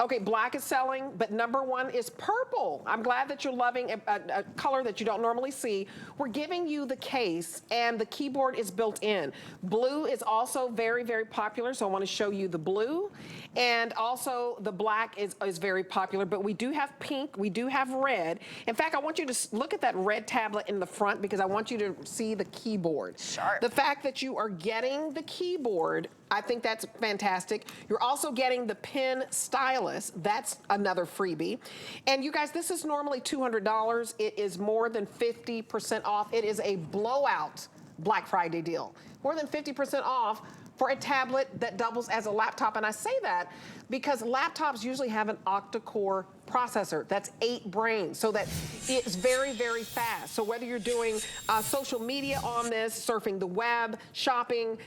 Okay, black is selling, but #1 is purple. I'm glad that you're loving a color that you don't normally see. We're giving you the case, and the keyboard is built in. Blue is also very, very popular, so I want to show you the blue. And also the black is very popular, but we do have pink, we do have red. In fact, I want you to look at that red tablet in the front, because I want you to see the keyboard. Sharp. The fact that you are getting the keyboard, I think that's fantastic. You're also getting the pen stylus. That's another freebie. And you guys, this is normally $200. It is more than 50% off. It is a blowout Black Friday deal. More than 50% off for a tablet that doubles as a laptop. And I say that because laptops usually have an octa-core processor. That's 8 brains, so that it's very, very fast. So whether you're doing social media on this, surfing the web, shopping,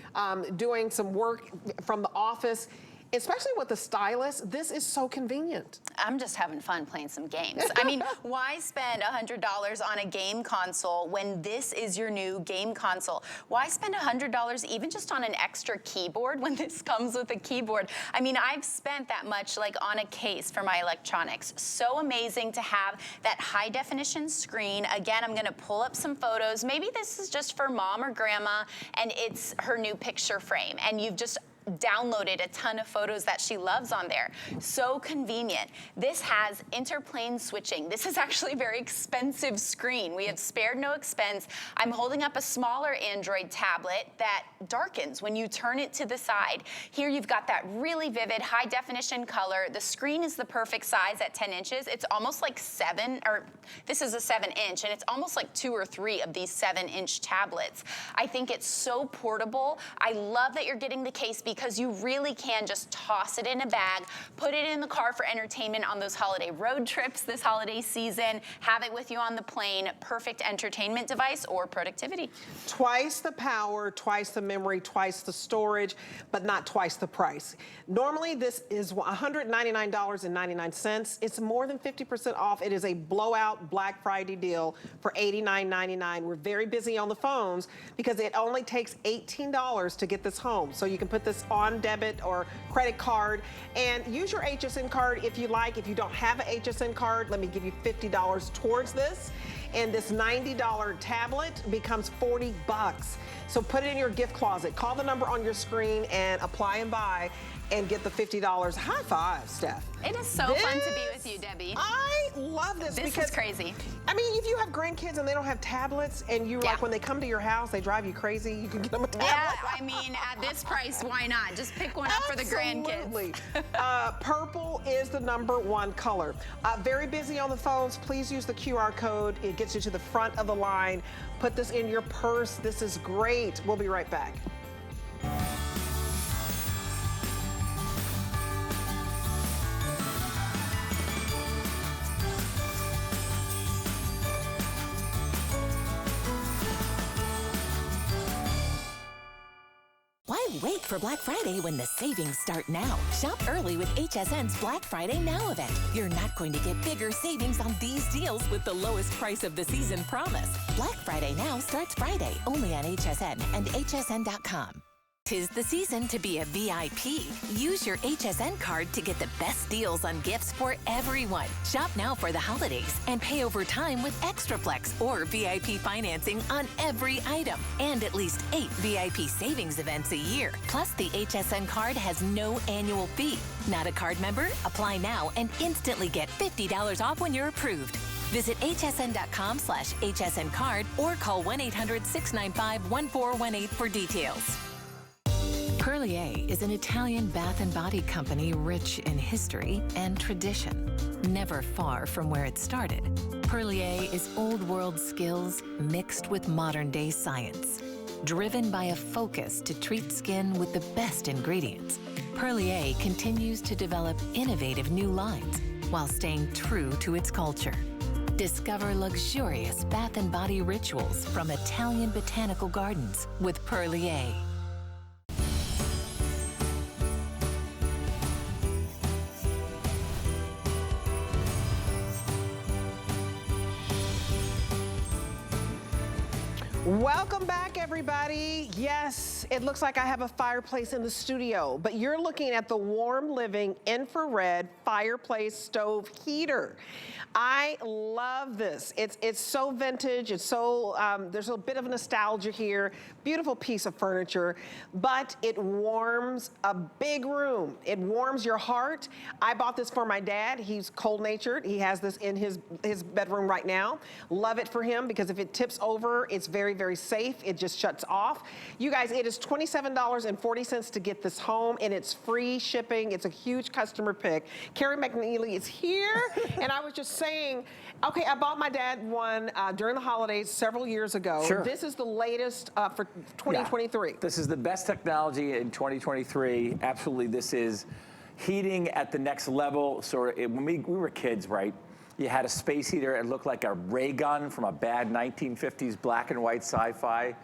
doing some work from the office, especially with the stylus, this is so convenient. I'm just having fun playing some games. I mean, why spend $100 on a game console when this is your new game console? Why spend $100 even just on an extra keyboard when this comes with a keyboard? I mean, I've spent that much like on a case for my electronics. So amazing to have that high definition screen. Again, I'm gonna pull up some photos. Maybe this is just for mom or grandma and it's her new picture frame, and you've just downloaded a ton of photos that she loves on there. So convenient. This has interplane switching. This is actually a very expensive screen. We have spared no expense. I'm holding up a smaller Android tablet that darkens when you turn it to the side. Here you've got that really vivid high definition color. The screen is the perfect size at 10 inches. It's almost like this is a 7-inch, and it's almost like 2 or 3 of these 7-inch tablets. I think it's so portable. I love that you're getting the case because you really can just toss it in a bag, put it in the car for entertainment on those holiday road trips this holiday season, have it with you on the plane, perfect entertainment device or productivity. Twice the power, twice the memory, twice the storage, but not twice the price. Normally this is $199.99. It's more than 50% off. It is a blowout Black Friday deal for $89.99. We're very busy on the phones because it only takes $18 to get this home. So you can put this on debit or credit card and use your HSN card if you like. If you don't have an HSN card, let me give you $50 towards this. And this $90 tablet becomes $40. So put it in your gift closet. Call the number on your screen and apply and buy and get the $50. High five, Steph. It is so fun to be with you, Debbie. I love this This because is crazy. I mean, if you have grandkids and they don't have tablets and you like when they come to your house, they drive you crazy, you can get them a tablet. Yeah, I mean, at this price, why not? Just pick one up for the grandkids. Absolutely. Purple is the #1 color. Very busy on the phones. Please use the QR code. It gets you to the front of the line. Put this in your purse. This is great. We'll be right back. Why Why wait for Black Friday when the savings start now? Shop early with HSN's Black Friday Now event. You're not going to get bigger savings on these deals with the lowest price of the season promise. Black Friday Now starts Friday only on HSN and hsn.com. 'Tis the season to be a VIP. Use your HSN card to get the best deals on gifts for everyone. Shop now for the holidays and pay over time with ExtraFlex or VIP financing on every item. And at least 8 VIP savings events a year. Plus, the HSN card has no annual fee. Not a card member? Apply now and instantly get $50 off when you're approved. Visit hsn.com/HSN card or call 1-800-695-1418 for details. Perlier is an Italian bath and body company rich in history and tradition. Never far from where it started, Perlier is old world skills mixed with modern day science. Driven by a focus to treat skin with the best ingredients, Perlier continues to develop innovative new lines while staying true to its culture. Discover luxurious bath and body rituals from Italian botanical gardens with Perlier. Welcome back, everybody. Yes, it looks like I have a fireplace in the studio, but you're looking at the Warm Living infrared fireplace stove heater. I love this. It's so vintage. It's so, there's a bit of nostalgia here. Beautiful piece of furniture, but it warms a big room. It warms your heart. I bought this for my dad. He's cold-natured. He has this in his bedroom right now. Love it for him because if it tips over, it's very, very safe. It just shuts off. You guys, it is $27.40 to get this home, and it's free shipping. It's a huge customer pick. Carrie McNeely is here, and I was just saying, okay, I bought my dad one during the holidays several years ago. Sure. This is the latest for 2023. Yeah. This is the best technology in 2023. Absolutely, this is heating at the next level. So when we were kids, right? You had a space heater. It looked like a ray gun from a bad 1950s black and white sci-fi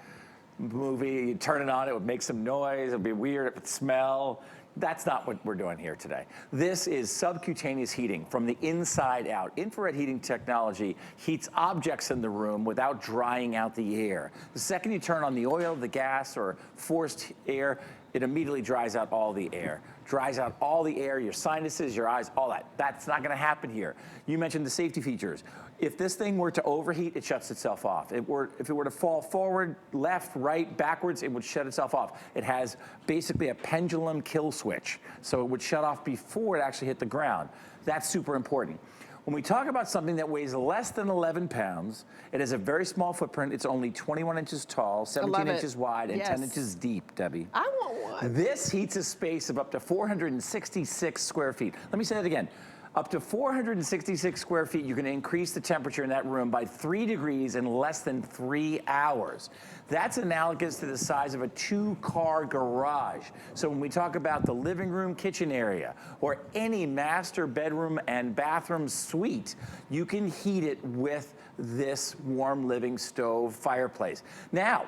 movie. You'd turn it on, it would make some noise. It would be weird. It would smell. That's not what we're doing here today. This is subcutaneous heating from the inside out. Infrared heating technology heats objects in the room without drying out the air. The second you turn on the oil, the gas, or forced air, it immediately dries out all the air. Dries out all the air, your sinuses, your eyes, all that. That's not gonna happen here. You mentioned the safety features. If this thing were to overheat, it shuts itself off. If it were to fall forward, left, right, backwards, it would shut itself off. It has basically a pendulum kill switch. So it would shut off before it actually hit the ground. That's super important. When we talk about something that weighs less than 11 pounds, it has a very small footprint. It's only 21 inches tall, 17 inches wide, and 10 inches deep, Debbie. I want one. This heats a space of up to 466 square feet. Let me say that again. Up to 466 square feet, you can increase the temperature in that room by 3 degrees in less than 3 hours. That's analogous to the size of a 2-car garage. So when we talk about the living room, kitchen area, or any master bedroom and bathroom suite, you can heat it with this Warm Living stove fireplace. Now,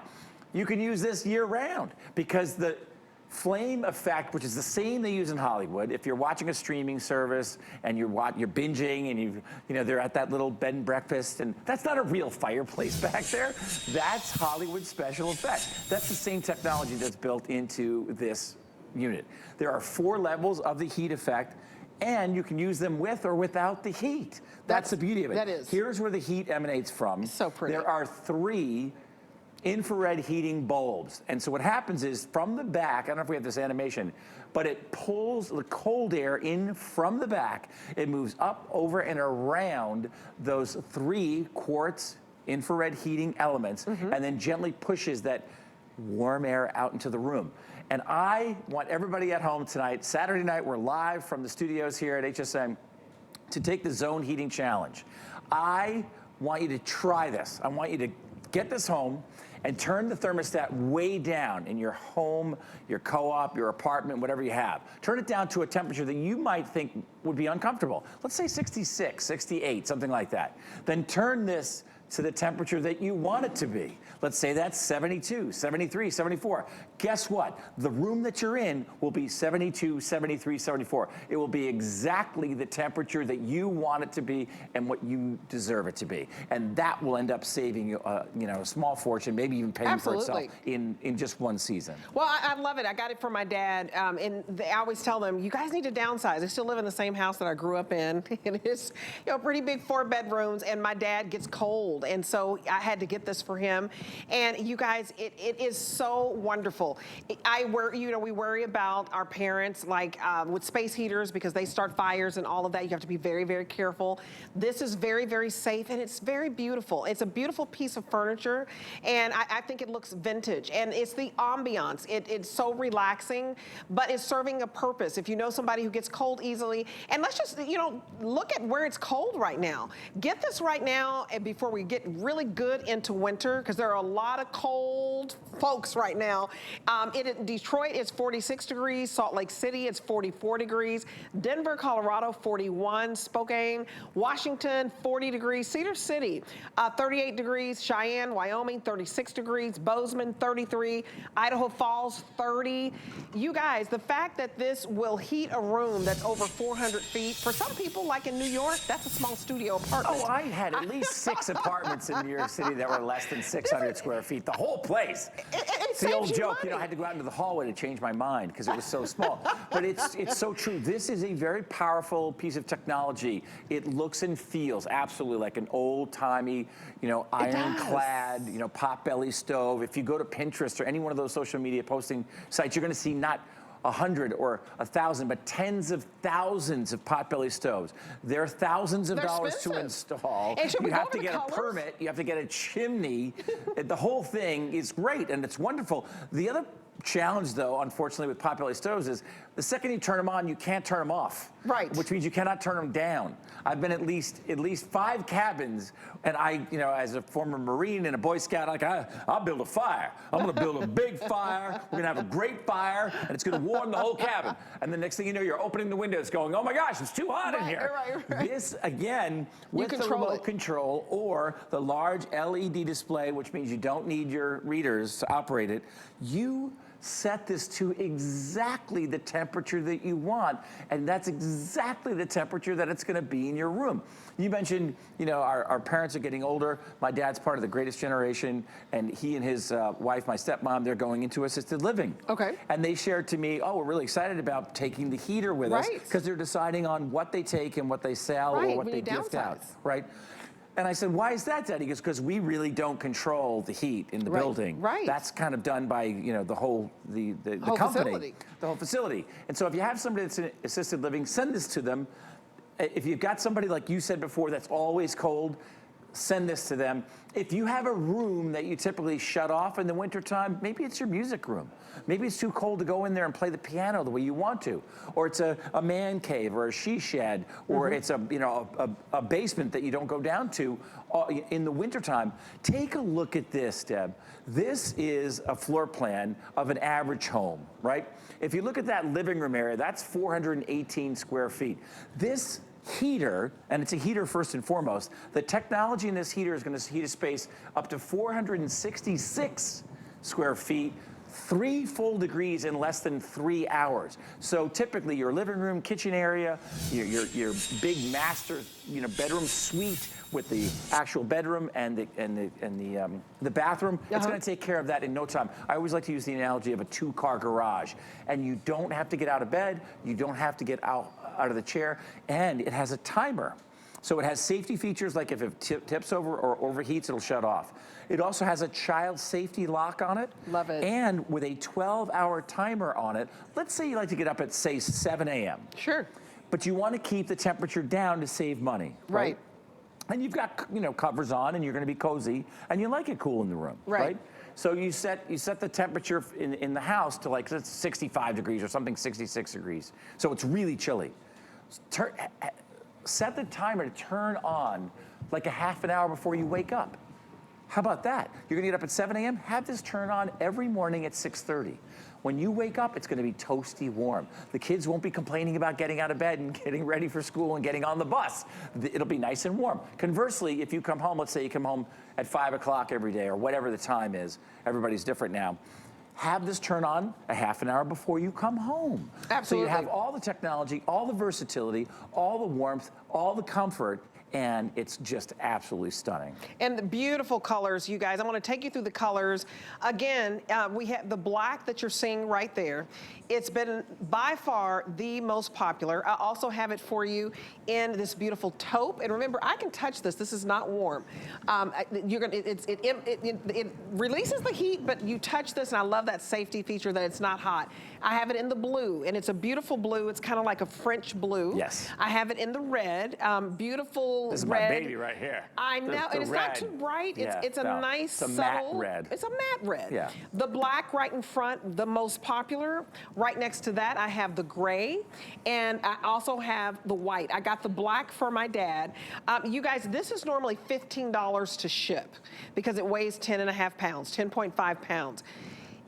you can use this year round because the flame effect, which is the same they use in Hollywood. If you're watching a streaming service and you're binging and you know they're at that little bed and breakfast, and that's not a real fireplace back there. That's Hollywood special effects. That's the same technology that's built into this unit. There are 4 levels of the heat effect, and you can use them with or without the heat. That's the beauty of it. That is. Here's where the heat emanates from. It's so pretty. There are 3 infrared heating bulbs. And so what happens is from the back, I don't know if we have this animation, but it pulls the cold air in from the back. It moves up, over, and around those 3 quartz infrared heating elements, and then gently pushes that warm air out into the room. And I want everybody at home tonight, Saturday night, we're live from the studios here at HSN, to take the Zone Heating Challenge. I want you to try this. I want you to get this home and turn the thermostat way down in your home, your co-op, your apartment, whatever you have. Turn it down to a temperature that you might think would be uncomfortable. Let's say 66, 68, something like that. Then turn this to the temperature that you want it to be. Let's say that's 72, 73, 74. Guess what? The room that you're in will be 72, 73, 74. It will be exactly the temperature that you want it to be and what you deserve it to be. And that will end up saving you, you know, a small fortune, maybe even paying for itself in just one season. Well, I love it. I got it from my dad, and I always tell them, you guys need to downsize. I still live in the same house that I grew up in, and it's, you know, pretty big 4 bedrooms, and my dad gets cold, and so I had to get this for him. And you guys, it is so wonderful. You know, we worry about our parents, like with space heaters, because they start fires and all of that. You have to be very, very careful. This is very, very safe, and it's very beautiful. It's a beautiful piece of furniture, and I think it looks vintage, and it's the ambiance. It's so relaxing, but it's serving a purpose. If you know somebody who gets cold easily, and let's just, you know, look at where it's cold right now. Get this right now, and before we get really good into winter, because there are a lot of cold folks right now. In Detroit, it's 46 degrees. Salt Lake City, it's 44 degrees. Denver, Colorado, 41. Spokane, Washington, 40 degrees. Cedar City, 38 degrees. Cheyenne, Wyoming, 36 degrees. Bozeman, 33. Idaho Falls, 30. You guys, the fact that this will heat a room that's over 400 feet, for some people, like in New York, that's a small studio apartment. Oh, I had at least 6 apartments in New York City that were less than 600 square feet. The whole place. It's the old joke, you know, I had to go out into the hallway to change my mind because it was so small. But it's so true. This is a very powerful piece of technology. It looks and feels absolutely like an old-timey, you know, ironclad, you know, potbelly stove. If you go to Pinterest or any one of those social media posting sites, you're going to see not 100 or 1,000, but tens of thousands of potbelly stoves. They're thousands of dollars to install. And you have to get a permit. You have to get a chimney. The whole thing is great and it's wonderful. The other challenge, though, unfortunately, with potbelly stoves is the second you turn them on, you can't turn them off. Right. Which means you cannot turn them down. I've been at least 5 cabins, and I, you know, as a former Marine and a Boy Scout, like I'll build a fire. I'm going to build a big fire. We're going to have a great fire, and it's going to warm the whole cabin. And the next thing you know, you're opening the windows, going, "Oh my gosh, it's too hot in here." Right. This again with the remote control or the large LED display, which means you don't need your readers to operate it. You set this to exactly the temperature that you want, and that's exactly the temperature that it's going to be in your room. You mentioned, you know, our parents are getting older. My dad's part of the greatest generation, and he and his wife, my stepmom, they're going into assisted living. Okay. And they shared to me, oh, we're really excited about taking the heater with us because they're deciding on what they take and what they sell or what they gift out. Right. And I said, why is that, Daddy? He goes, because we really don't control the heat in the building. Right. That's kind of done by, you know, the whole company, facility. The whole facility. And so if you have somebody that's in assisted living, send this to them. If you've got somebody, like you said before, that's always cold, send this to them. If you have a room that you typically shut off in the wintertime, maybe it's your music room. Maybe it's too cold to go in there and play the piano the way you want to. Or it's a man cave or a she shed, or it's a, you know, a basement that you don't go down to in the wintertime. Take a look at this, Deb. This is a floor plan of an average home, right? If you look at that living room area, that's 418 square feet. This heater, and it's a heater first and foremost, the technology in this heater is going to heat a space up to 466 square feet, 3 full degrees in less than 3 hours. So typically your living room, kitchen area, your big master, you know, bedroom suite with the actual bedroom and the bathroom, it's going to take care of that in no time. I always like to use the analogy of a 2-car garage, and you don't have to get out of bed, you don't have to get out of the chair, and it has a timer. So it has safety features, like if it tips over or overheats, it'll shut off. It also has a child safety lock on it. Love it. And with a 12-hour timer on it. Let's say you like to get up at, say, 7 a.m. Sure. But you want to keep the temperature down to save money. Right. And you've got, you know, covers on, and you're going to be cozy, and you like it cool in the room. Right. So you set the temperature in the house to like 65 degrees or something, 66 degrees. So it's really chilly. Set the timer to turn on like a half an hour before you wake up. How about that? You're gonna get up at 7 a.m., have this turn on every morning at 6:30. When you wake up, it's gonna be toasty warm. The kids won't be complaining about getting out of bed and getting ready for school and getting on the bus. It'll be nice and warm. Conversely, if you come home, let's say you come home at 5 o'clock every day or whatever the time is, everybody's different now, have this turn on a half an hour before you come home. Absolutely. So you have all the technology, all the versatility, all the warmth, all the comfort, and it's just absolutely stunning. And the beautiful colors, you guys. I want to take you through the colors. Again, we have the black that you're seeing right there. It's been by far the most popular. I also have it for you in this beautiful taupe. And remember, I can touch this. This is not warm. It releases the heat, but you touch this, and I love that safety feature that it's not hot. I have it in the blue, and it's a beautiful blue. It's kind of like a French blue. Yes. I have it in the red, beautiful This is red. my baby right here. I know, and it's red. not too bright. Yeah, It's a no, nice, it's a matte subtle red. It's a matte red. Yeah. The black right in front, the most popular. Right next to that, I have the gray, and I also have the white. I got the black for my dad. You guys, this is normally $15 to ship because it weighs 10.5 pounds, 10.5 pounds.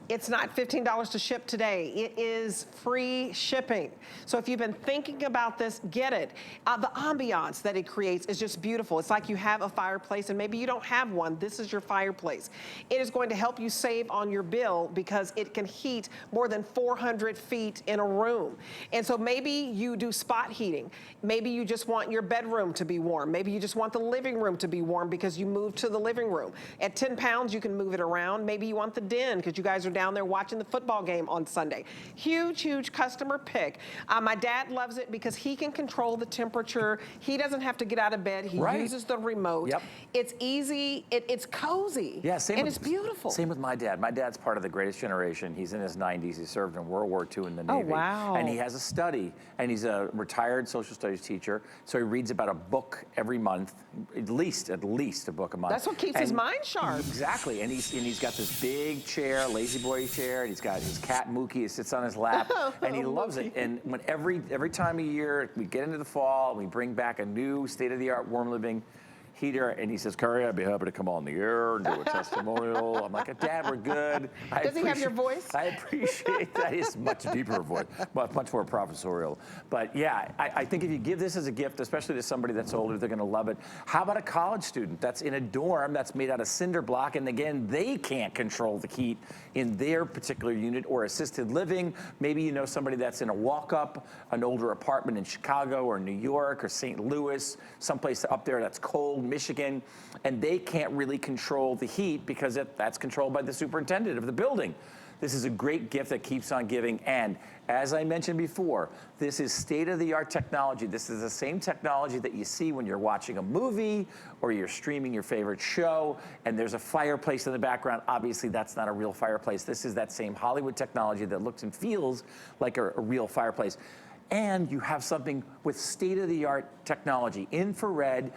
It's not $15 to ship today. It is free shipping. So if you've been thinking about this, get it. The ambiance that it creates is just beautiful. It's like you have a fireplace and maybe you don't have one. This is your fireplace. It is going to help you save on your bill because it can heat more than 400 feet in a room. And so maybe you do spot heating. Maybe you just want your bedroom to be warm. Maybe you just want the living room to be warm because you moved to the living room. At 10 pounds, you can move it around. Maybe you want the den because you guys are down there watching the football game on Sunday. Huge, huge customer pick. My dad loves it because he can control the temperature. He doesn't have to get out of bed. He uses the remote. Yep. It's easy. It's cozy. Yeah, and it's beautiful. Same with my dad. My dad's part of the greatest generation. He's in his 90s. He served in World War II in the Navy. Oh, wow. And he has a study, and he's a retired social studies teacher, so he reads about a book every month, at least a book a month. That's what keeps his mind sharp. Exactly, and he's got this big chair, lazy boy chair, and he's got his cat Mookie. He sits on his lap, and he loves it. And when every time of year we get into the fall, we bring back a new state-of-the-art warm living heater, and he says, "Curry, I'd be happy to come on the air and do a testimonial." I'm like, "Dad, we're good." Does he have your voice? I appreciate that. It's much deeper voice, much more professorial. But yeah, I think if you give this as a gift, especially to somebody that's older, they're going to love it. How about a college student that's in a dorm that's made out of cinder block, and again, they can't control the heat in their particular unit, or assisted living? Maybe you know somebody that's in a walk-up, an older apartment in Chicago or New York or St. Louis, someplace up there that's cold, Michigan, and they can't really control the heat because that's controlled by the superintendent of the building. This is a great gift that keeps on giving, and as I mentioned before, this is state-of-the-art technology. This is the same technology that you see when you're watching a movie or you're streaming your favorite show and there's a fireplace in the background. Obviously, that's not a real fireplace. This is that same Hollywood technology that looks and feels like a real fireplace. And you have something with state-of-the-art technology. Infrared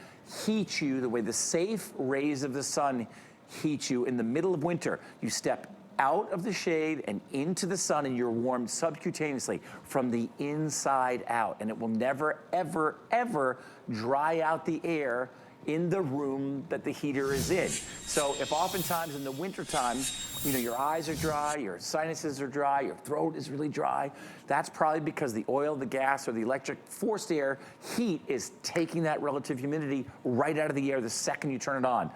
heats you the way the safe rays of the sun heat you in the middle of winter. You step out of the shade and into the sun, and you're warmed subcutaneously from the inside out. And it will never, ever, ever dry out the air in the room that the heater is in. So if oftentimes in the wintertime, you know, your eyes are dry, your sinuses are dry, your throat is really dry, that's probably because the oil, the gas, or the electric forced air heat is taking that relative humidity right out of the air the second you turn it on.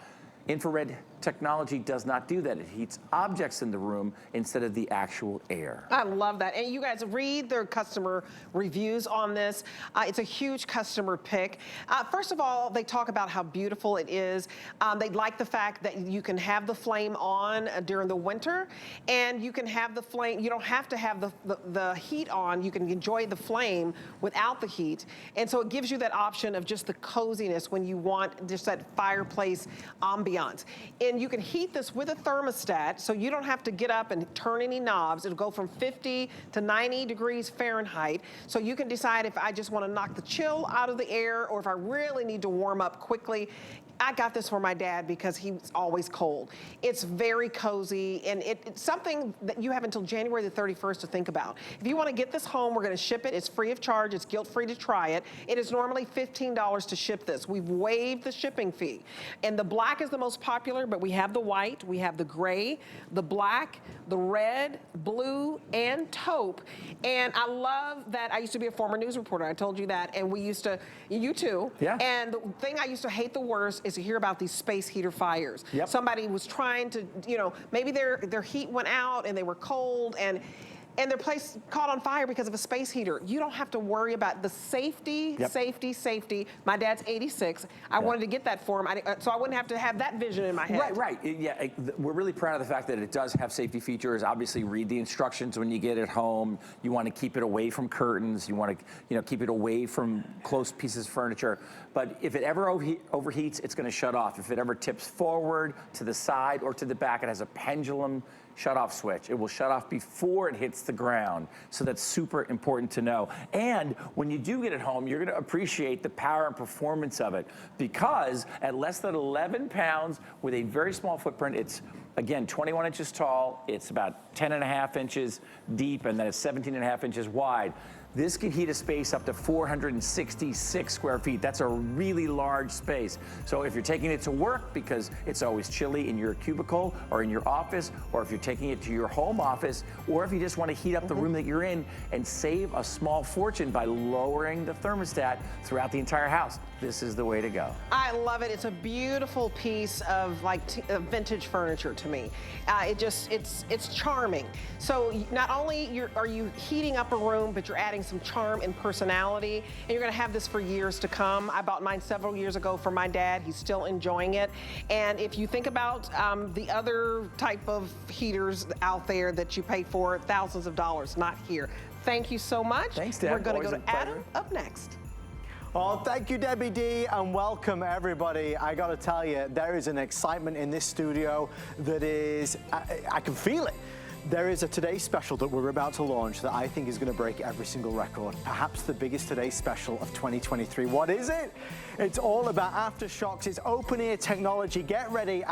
Infrared technology does not do that. It heats objects in the room instead of the actual air. I love that. And you guys read their customer reviews on this. It's a huge customer pick. First of all, they talk about how beautiful it is. They like the fact that you can have the flame on during the winter, and you can have the flame, you don't have to have the heat on. You can enjoy the flame without the heat. And so it gives you that option of just the coziness when you want just that fireplace ambiance. And you can heat this with a thermostat, so you don't have to get up and turn any knobs. It'll go from 50 to 90 degrees Fahrenheit. So you can decide if I just want to knock the chill out of the air or if I really need to warm up quickly. I got this for my dad because he's always cold. It's very cozy, and it's something that you have until January the 31st to think about. If you want to get this home, we're going to ship it. It's free of charge. It's guilt-free to try it. It is normally $15 to ship this. We've waived the shipping fee. And the black is the most popular, but we have the white, we have the gray, the black, the red, blue, and taupe. And I love that. I used to be a former news reporter. I told you that. And we used to, you too. Yeah. And the thing I used to hate the worst is to hear about these space heater fires. Yep. Somebody was trying to, you know, maybe their heat went out and they were cold and their place caught on fire because of a space heater. You don't have to worry about the safety, Yep. safety. My dad's 86. I wanted to get that for him, so I wouldn't have to have that vision in my head. Right. Yeah, we're really proud of the fact that it does have safety features. Obviously, read the instructions when you get it home. You want to keep it away from curtains. You want to, you know, keep it away from close pieces of furniture. But if it ever overheats, it's going to shut off. If it ever tips forward, to the side, or to the back, it has a pendulum shut-off switch. It will shut off before it hits the ground. So that's super important to know. And when you do get it home, you're gonna appreciate the power and performance of it, because at less than 11 pounds with a very small footprint, it's, again, 21 inches tall, it's about 10.5 inches deep, and then it's 17.5 inches wide. This can heat a space up to 466 square feet. That's a really large space. So if you're taking it to work because it's always chilly in your cubicle or in your office, or if you're taking it to your home office, or if you just want to heat up the room that you're in and save a small fortune by lowering the thermostat throughout the entire house, this is the way to go. I love it. It's a beautiful piece of vintage furniture to me. It's charming. So not only are you heating up a room, but you're adding some charm and personality, and you're going to have this for years to come. I bought mine several years ago for my dad. He's still enjoying it. And if you think about the other type of heaters out there that you pay for thousands of dollars, not here. Thank you so much. Thanks, Deb. We're going to Always go a to Adam pleasure. up next. Oh, thank you, Debbie D, and welcome everybody. I gotta tell you, there is an excitement in this studio that is, I can feel it. There is a Today Special that we're about to launch that I think is going to break every single record. Perhaps the biggest Today Special of 2023. What is it? It's all about aftershocks. It's open ear technology. Get ready.